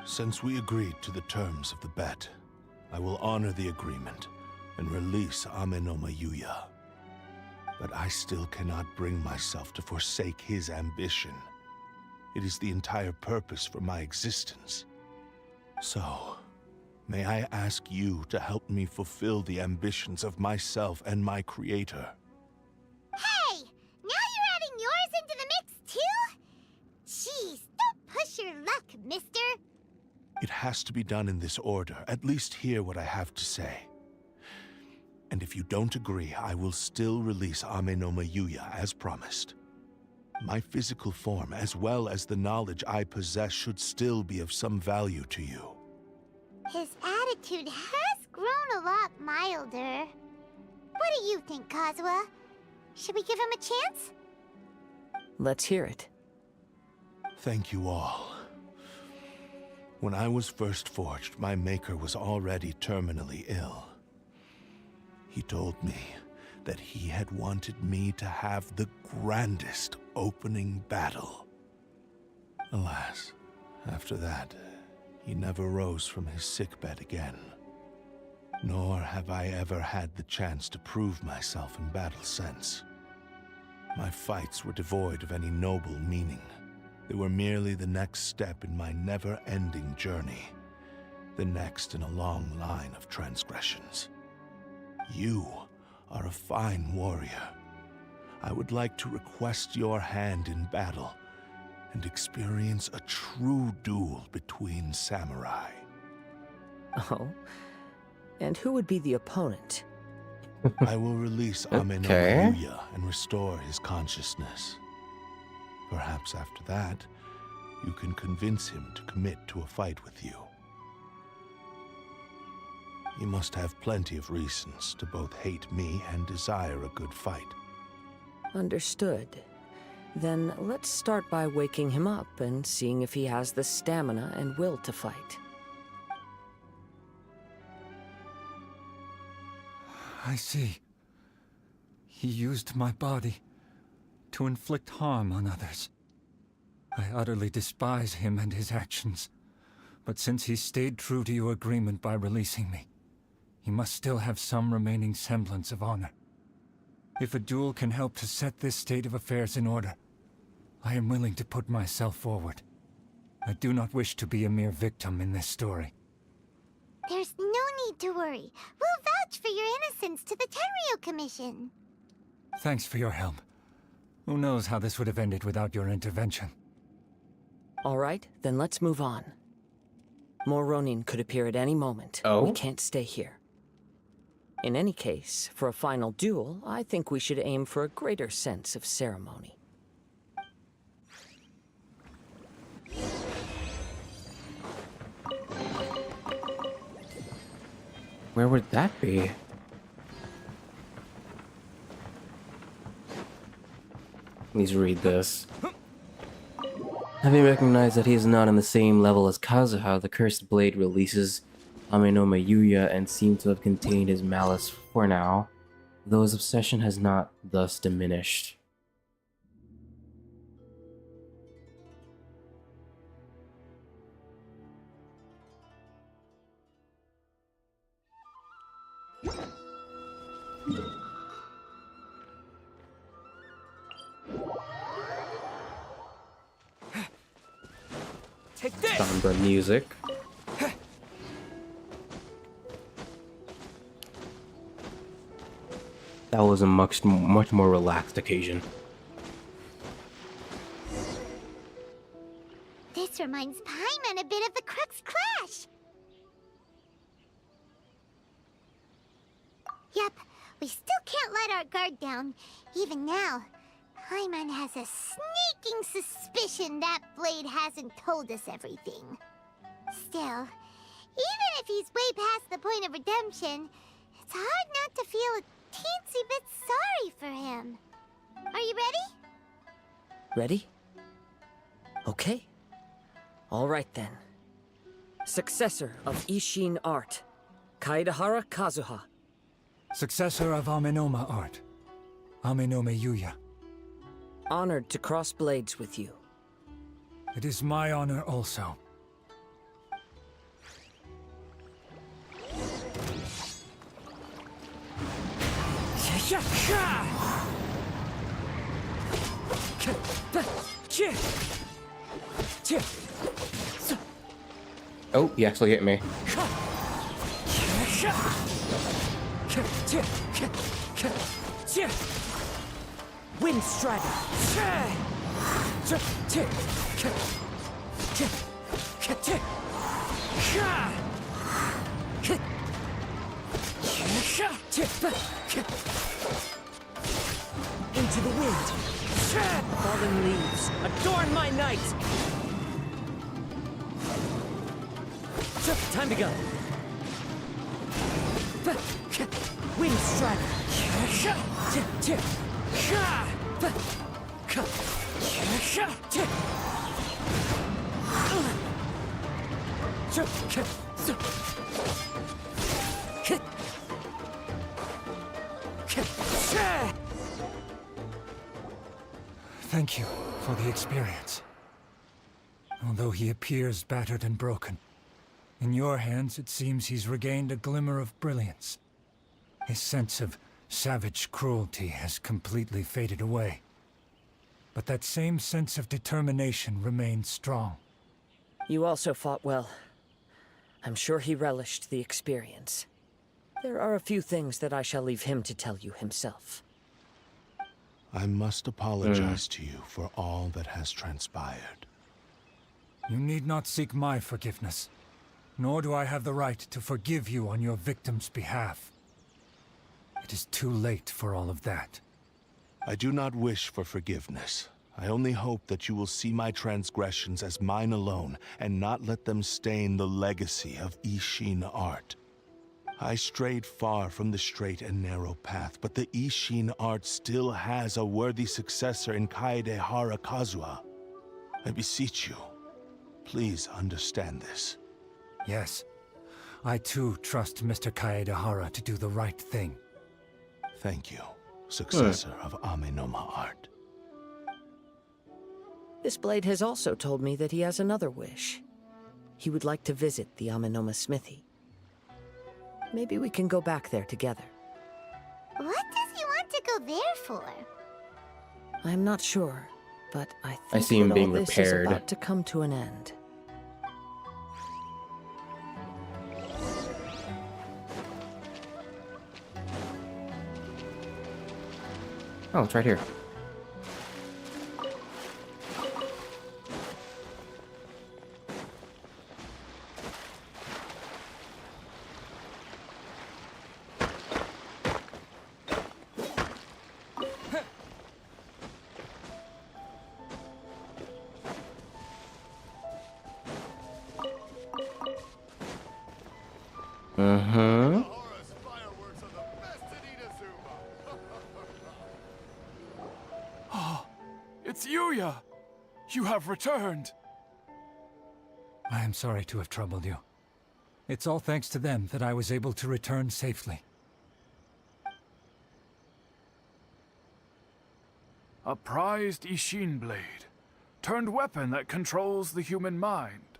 Since we agreed to the terms of the bet, I will honor the agreement and release Amenoma Yuya. But I still cannot bring myself to forsake his ambition. It is the entire purpose for my existence. So, may I ask you to help me fulfill the ambitions of myself and my creator? Hey! Now you're adding yours into the mix, too? Jeez, don't push your luck, mister. It has to be done in this order. At least hear what I have to say. And if you don't agree, I will still release Amenoma Yuya as promised. My physical form, as well as the knowledge I possess, should still be of some value to you. His attitude has grown a lot milder. What do you think, Kazuha? Should we give him a chance? Let's hear it. Thank you all. When I was first forged, my maker was already terminally ill. He told me that he had wanted me to have the grandest opening battle. Alas, after that, he never rose from his sickbed again. Nor have I ever had the chance to prove myself in battle since. My fights were devoid of any noble meaning. They were merely the next step in my never-ending journey. The next in a long line of transgressions. You are a fine warrior. I would like to request your hand in battle and experience a true duel between samurai. Oh? And who would be the opponent? I will release Ame no Yuya and restore his consciousness. Perhaps after that, you can convince him to commit to a fight with you. He must have plenty of reasons to both hate me and desire a good fight. Understood. Then let's start by waking him up and seeing if he has the stamina and will to fight. I see. He used my body to inflict harm on others. I utterly despise him and his actions. But since he stayed true to your agreement by releasing me, he must still have some remaining semblance of honor. If a duel can help to set this state of affairs in order, I am willing to put myself forward. I do not wish to be a mere victim in this story. There's no need to worry. We'll vouch for your innocence to the Tenryu Commission. Thanks for your help. Who knows how this would have ended without your intervention. All right, then let's move on. More Ronin could appear at any moment. Oh? We can't stay here. In any case, for a final duel, I think we should aim for a greater sense of ceremony. Where would that be? Please read this. Having recognized that he is not on the same level as Kazuha, the cursed blade releases Ame no Yuya and seems to have contained his malice for now, though his obsession has not thus diminished. Take this! Sombra music. That was a much more relaxed occasion. This reminds Paimon a bit of the Crux Clash. Yep, we still can't let our guard down. Even now, Paimon has a sneaking suspicion that blade hasn't told us everything. Still, even if he's way past the point of redemption, it's hard not to feel a teensy bit sorry for him. Are you ready? Ready? Okay. All right then. Successor of Ishin art, Kaedahara Kazuha. Successor of Amenoma art, Ame no Yuya. Honored to cross blades with you. It is my honor also. Oh, he actually hit me. Wind Strider. Into the wind. Fallen leaves, adorn my night. Time to go. Wind Strider. Thank you for the experience. Although he appears battered and broken, In your hands, it seems he's regained a glimmer of brilliance. His sense of savage cruelty has completely faded away. But that same sense of determination remains strong. You also fought well. I'm sure he relished the experience. There are a few things that I shall leave him to tell you himself. I must apologize to you for all that has transpired. You need not seek my forgiveness, nor do I have the right to forgive you on your victim's behalf. It is too late for all of that. I do not wish for forgiveness. I only hope that you will see my transgressions as mine alone, and not let them stain the legacy of Ishin art. I strayed far from the straight and narrow path, but the Ishin art still has a worthy successor in Kaedehara Kazuha. I beseech you, please understand this. Yes, I too trust Mr. Kaedehara to do the right thing. Thank you, successor of Amenoma art. This blade has also told me that he has another wish. He would like to visit the Amenoma smithy. Maybe we can go back there together. What does he want to go there for? I'm not sure, but I think I see him that being all this repaired. is about to come to an end. Oh, it's right here. It's Yuya! You have returned! I am sorry to have troubled you. It's all thanks to them that I was able to return safely. A prized Ishin blade. Turned weapon that controls the human mind.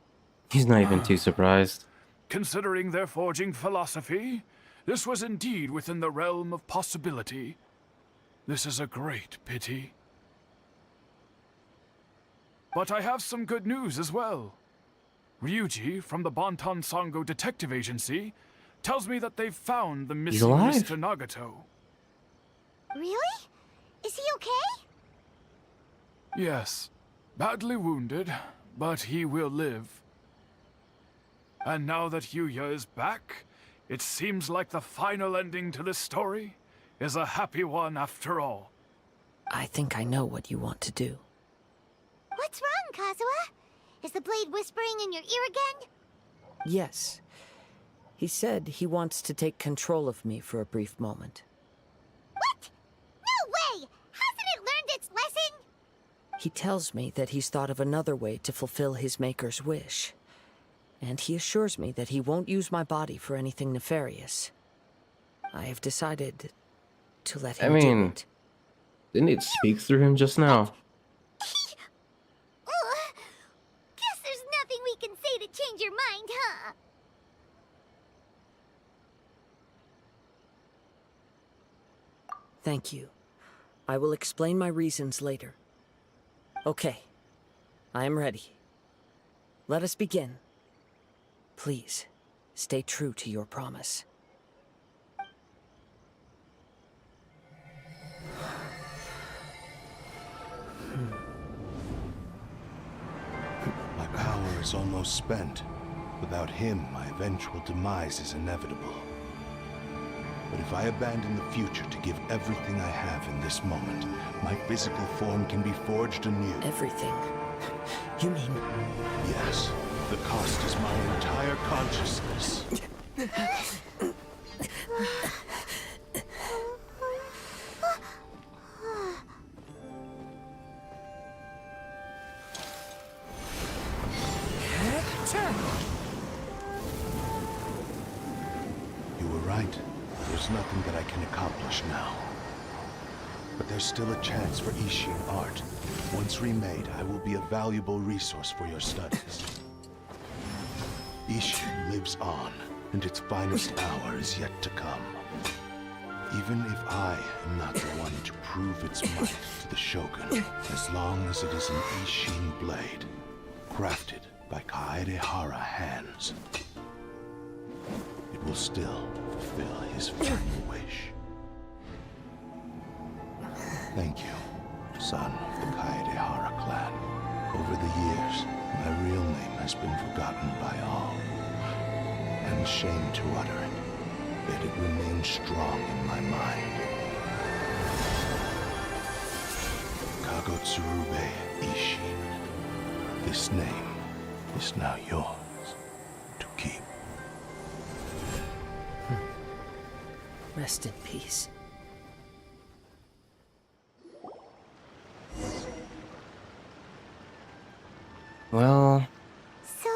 He's not even too surprised. Considering their forging philosophy, this was indeed within the realm of possibility. This is a great pity. But I have some good news as well. Ryuji, from the Bantan Sango Detective Agency, tells me that they've found the missing Mr. Nagato. Really? Is he okay? Yes. Badly wounded, but he will live. And now that Yuya is back, it seems like the final ending to this story is a happy one after all. I think I know what you want to do. What's wrong, Kazuha? Is the blade whispering in your ear again? Yes. He said he wants to take control of me for a brief moment. What? No way! Hasn't it learned its lesson? He tells me that he's thought of another way to fulfill his maker's wish. And he assures me that he won't use my body for anything nefarious. I have decided to let him do it. Didn't it speak through him just now? Guess there's nothing we can say to change your mind, huh? Thank you. I will explain my reasons later. Okay. I am ready. Let us begin. Please, stay true to your promise. My power is almost spent. Without him, my eventual demise is inevitable. But if I abandon the future to give everything I have in this moment, my physical form can be forged anew. Everything? You mean... Yes. The cost is my entire consciousness. You were right. There's nothing that I can accomplish now. But there's still a chance for Ishin art. Once remade, I will be a valuable resource for your studies. Ishin lives on, and its finest hour is yet to come. Even if I am not the one to prove its might to the Shogun, as long as it is an Ishin blade, crafted by Kaedehara hands, it will still fulfill his final wish. Thank you, son of the Kaedehara clan. Over the years, my real name has been forgotten by all. I'm ashamed to utter it, yet it remains strong in my mind. Kagotsurube Ishin. This name is now yours to keep. Rest in peace. Well... So,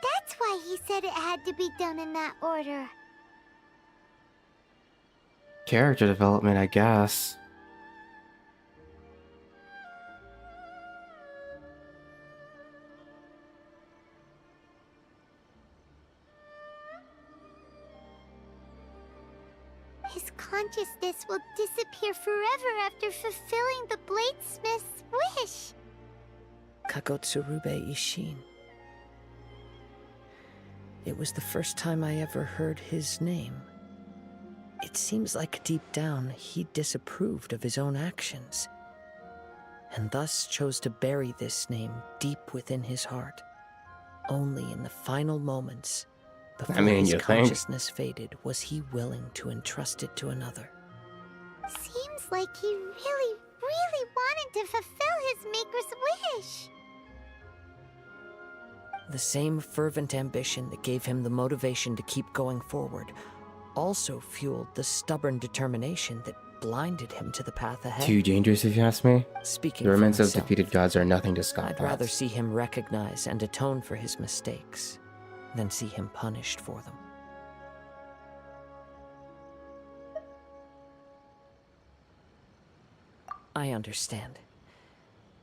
that's why he said it had to be done in that order. character development, I guess. His consciousness will disappear forever after fulfilling the bladesmith's wish. Kagotsurube Ishin. It was the first time I ever heard his name. It seems like deep down he disapproved of his own actions, and thus chose to bury this name deep within his heart. Only in the final moments, before his consciousness faded, was he willing to entrust it to another. Seems like he really wanted to fulfill his maker's wish. The same fervent ambition that gave him the motivation to keep going forward also fueled the stubborn determination that blinded him to the path ahead. Too dangerous, if you ask me. Speaking the remnants for of myself, defeated gods are nothing to scoff I'd at. rather see him recognize and atone for his mistakes than see him punished for them. I understand.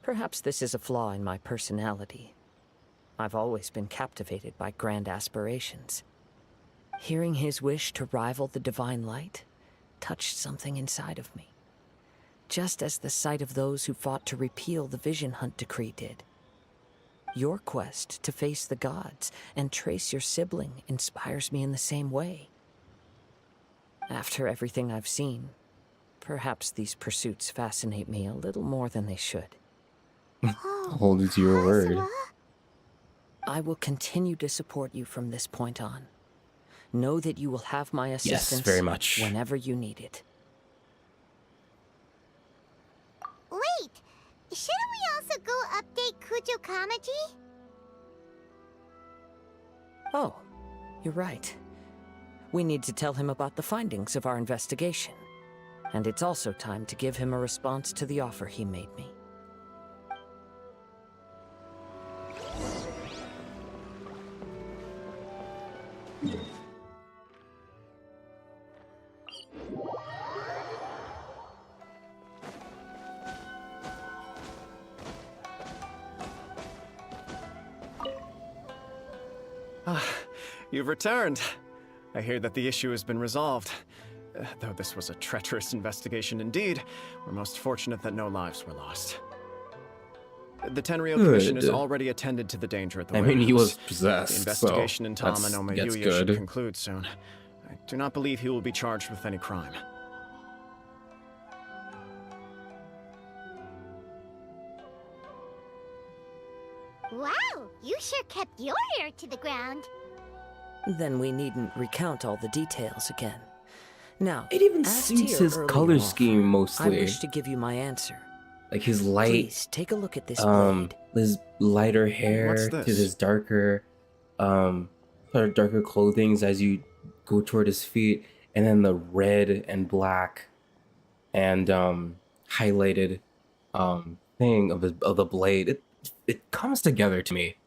Perhaps this is a flaw in my personality. I've always been captivated by grand aspirations. Hearing his wish to rival the divine light touched something inside of me, just as the sight of those who fought to repeal the Vision Hunt decree did. Your quest to face the gods and trace your sibling inspires me in the same way. After everything I've seen, perhaps these pursuits fascinate me a little more than they should. Hold it to your word. I will continue to support you from this point on. Know that you will have my assistance very much. whenever you need it. Wait, shouldn't we also go update Kujo Kamaji? Oh, you're right. We need to tell him about the findings of our investigation. And it's also time to give him a response to the offer he made me. You've returned. I hear that the issue has been resolved. Though this was a treacherous investigation indeed, we're most fortunate that no lives were lost. The Tenryo Commission has already attended to the danger at the warehouse. I mean, he was possessed, The investigation so in Tama no Mayuya should good. conclude soon. I do not believe he will be charged with any crime. Wow, you sure kept your ear to the ground. Then we needn't recount all the details again. Now, It even as to suits your his earlier color offer, scheme I mostly. wish to give you my answer. Like his light, Please take a look at this blade. his lighter hair What's to this? his darker, darker clothings as you go toward his feet, and then the red and black, and highlighted, thing of the blade. It comes together to me.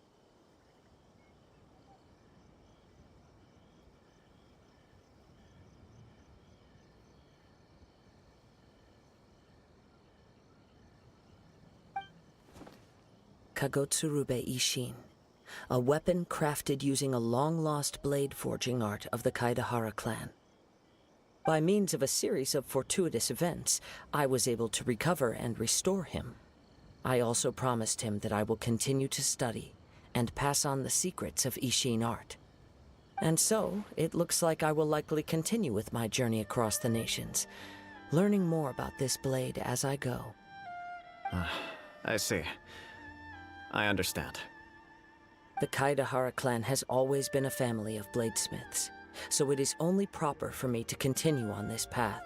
Kagotsurube Ishin, a weapon crafted using a long-lost blade forging art of the Kaidahara clan. By means of a series of fortuitous events, I was able to recover and restore him. I also promised him that I will continue to study and pass on the secrets of Ishin art. And so, it looks like I will likely continue with my journey across the nations, learning more about this blade as I go. I see. I understand. The Kaidahara clan has always been a family of bladesmiths, so it is only proper for me to continue on this path.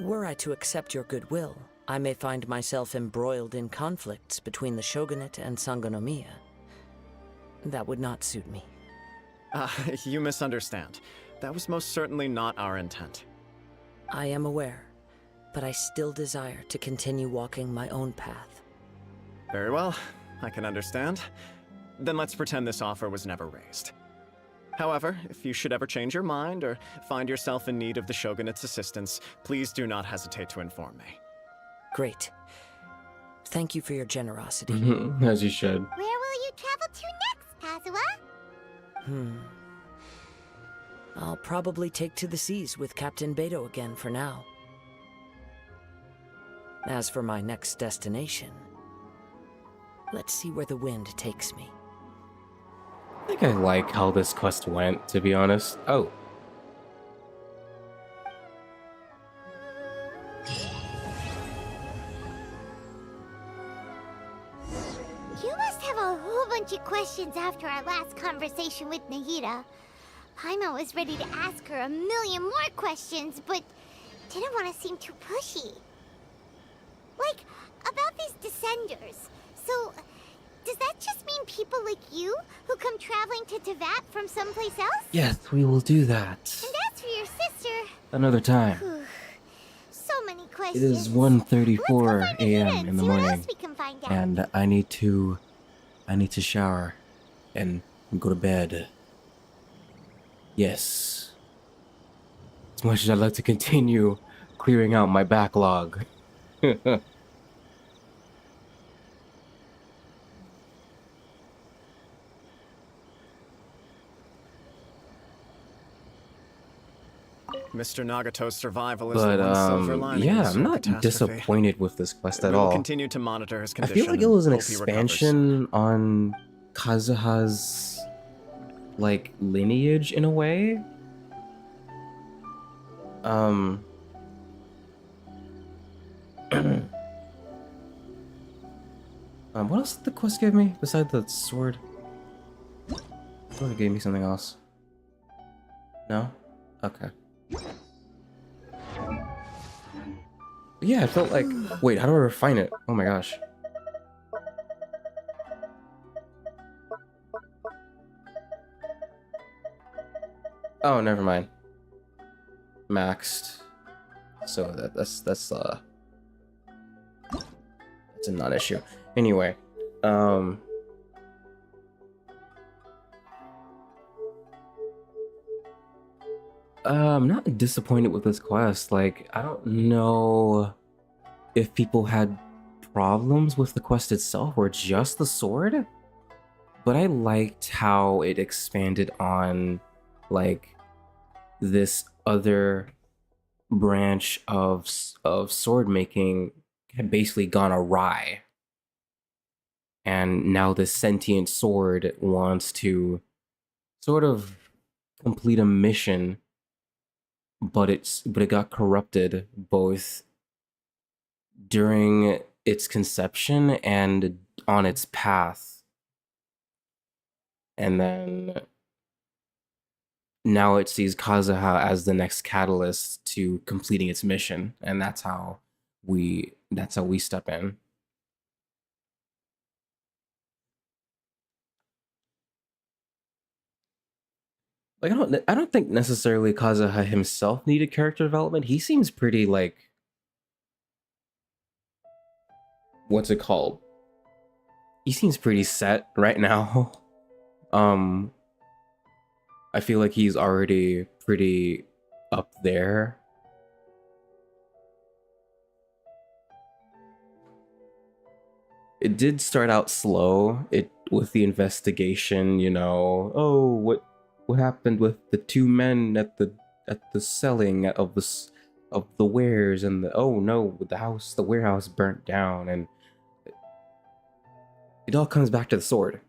Were I to accept your goodwill, I may find myself embroiled in conflicts between the shogunate and Sangonomiya. That would not suit me. You misunderstand. That was most certainly not our intent. I am aware, but I still desire to continue walking my own path. Very well, I can understand. Then let's pretend this offer was never raised. However, if you should ever change your mind or find yourself in need of the Shogunate's assistance, please do not hesitate to inform me. Great. Thank you for your generosity. As you should. Where will you travel to next, Kazuha? I'll probably take to the seas with Captain Beto again for now. As for my next destination, let's see where the wind takes me. I think I like how this quest went, to be honest. Oh. You must have a whole bunch of questions after our last conversation with Nahida. Paimon was ready to ask her a million more questions, but didn't want to seem too pushy. Like, about these Descenders. So, does that just mean people like you who come traveling to Teyvat from someplace else? Yes, we will do that. And as for your sister... Another time. So many It questions. is 1:34 a.m. in the see what morning, else we can find out. and I need to shower and go to bed. Yes. As much as I'd like to continue clearing out my backlog. Mr. Nagato's survival is But the one silver lining yeah, of I'm not catastrophe. disappointed with this quest at We will all. continue to monitor his I condition. feel like it was an and hope he recovers. expansion on Kazuha's like lineage in a way. What else did the quest give me besides the sword? I thought it gave me something else. No? Okay. Yeah, I felt like... Wait, how do I refine it? Oh my gosh. Oh, never mind. Maxed. So that's a non-issue. Anyway, I'm not disappointed with this quest. Like, I don't know if people had problems with the quest itself or just the sword, but I liked how it expanded on, like, this other branch of sword making had basically gone awry. And now this sentient sword wants to sort of complete a mission, but it got corrupted both during its conception and on its path. And then now it sees Kazuha as the next catalyst to completing its mission, and that's how we step in. Like, I don't think necessarily Kazuha himself needed character development. He seems pretty, like, what's it called? He seems pretty set right now. I feel like he's already pretty up there. it did start out slow. It with the investigation, you know. Oh, what happened with the two men at the selling of the wares, and oh no, the warehouse burnt down, and it all comes back to the sword.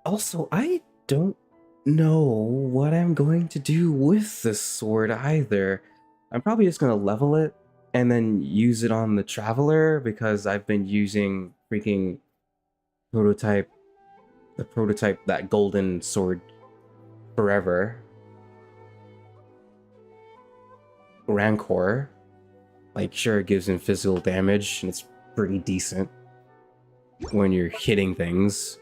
Also, I don't know what I'm going to do with this sword either. I'm probably just gonna level it and then use it on the Traveler, because I've been using freaking prototype, that golden sword forever. Rancor, like, sure, it gives him physical damage and it's pretty decent when you're hitting things,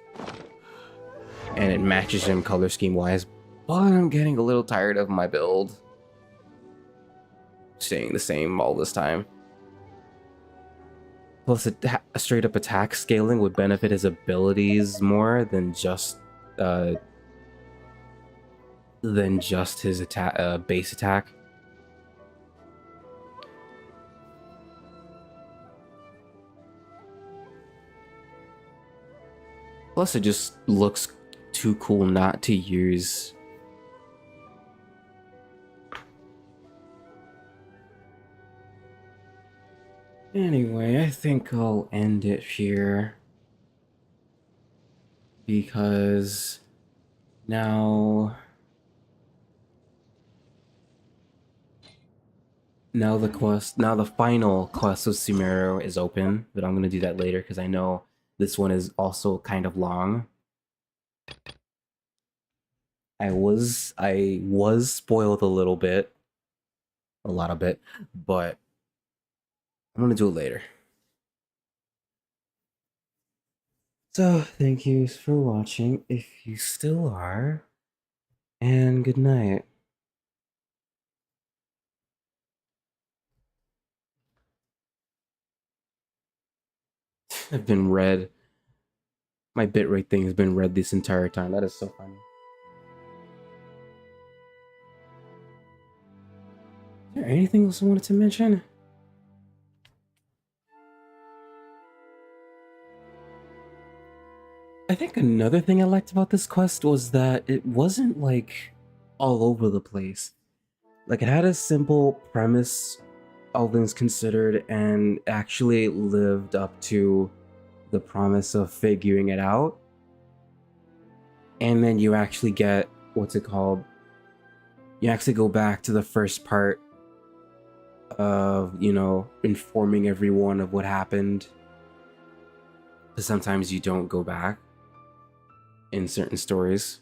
and it matches him color scheme wise, but I'm getting a little tired of my build staying the same all this time. Plus, a straight up attack scaling would benefit his abilities more than just his attack, base attack. Plus, it just looks too cool not to use. Anyway, I think I'll end it here, because now the final quest of Sumeru is open, but I'm gonna do that later because I know this one is also kind of long. I was spoiled a little bit, a lot of it, but I'm gonna do it later. So, thank you for watching, if you still are, and good night. I've been red. My bitrate thing has been red this entire time. That is so funny. Is there anything else I wanted to mention? I think another thing I liked about this quest was that it wasn't like all over the place. Like, it had a simple premise, all things considered, and actually lived up to the promise of figuring it out. And then you actually get, what's it called? You actually go back to the first part of, you know, informing everyone of what happened. Because sometimes you don't go back in certain stories.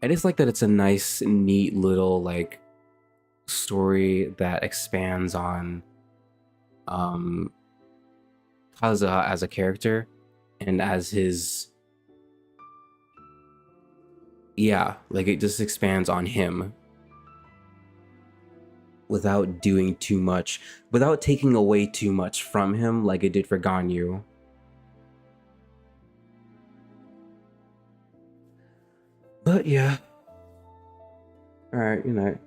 I just like that it's a nice, neat little, like, story that expands on Kazuha as a character and as his, yeah, like, it just expands on him without doing too much, without taking away too much from him like it did for Ganyu. But yeah. Alright, good night.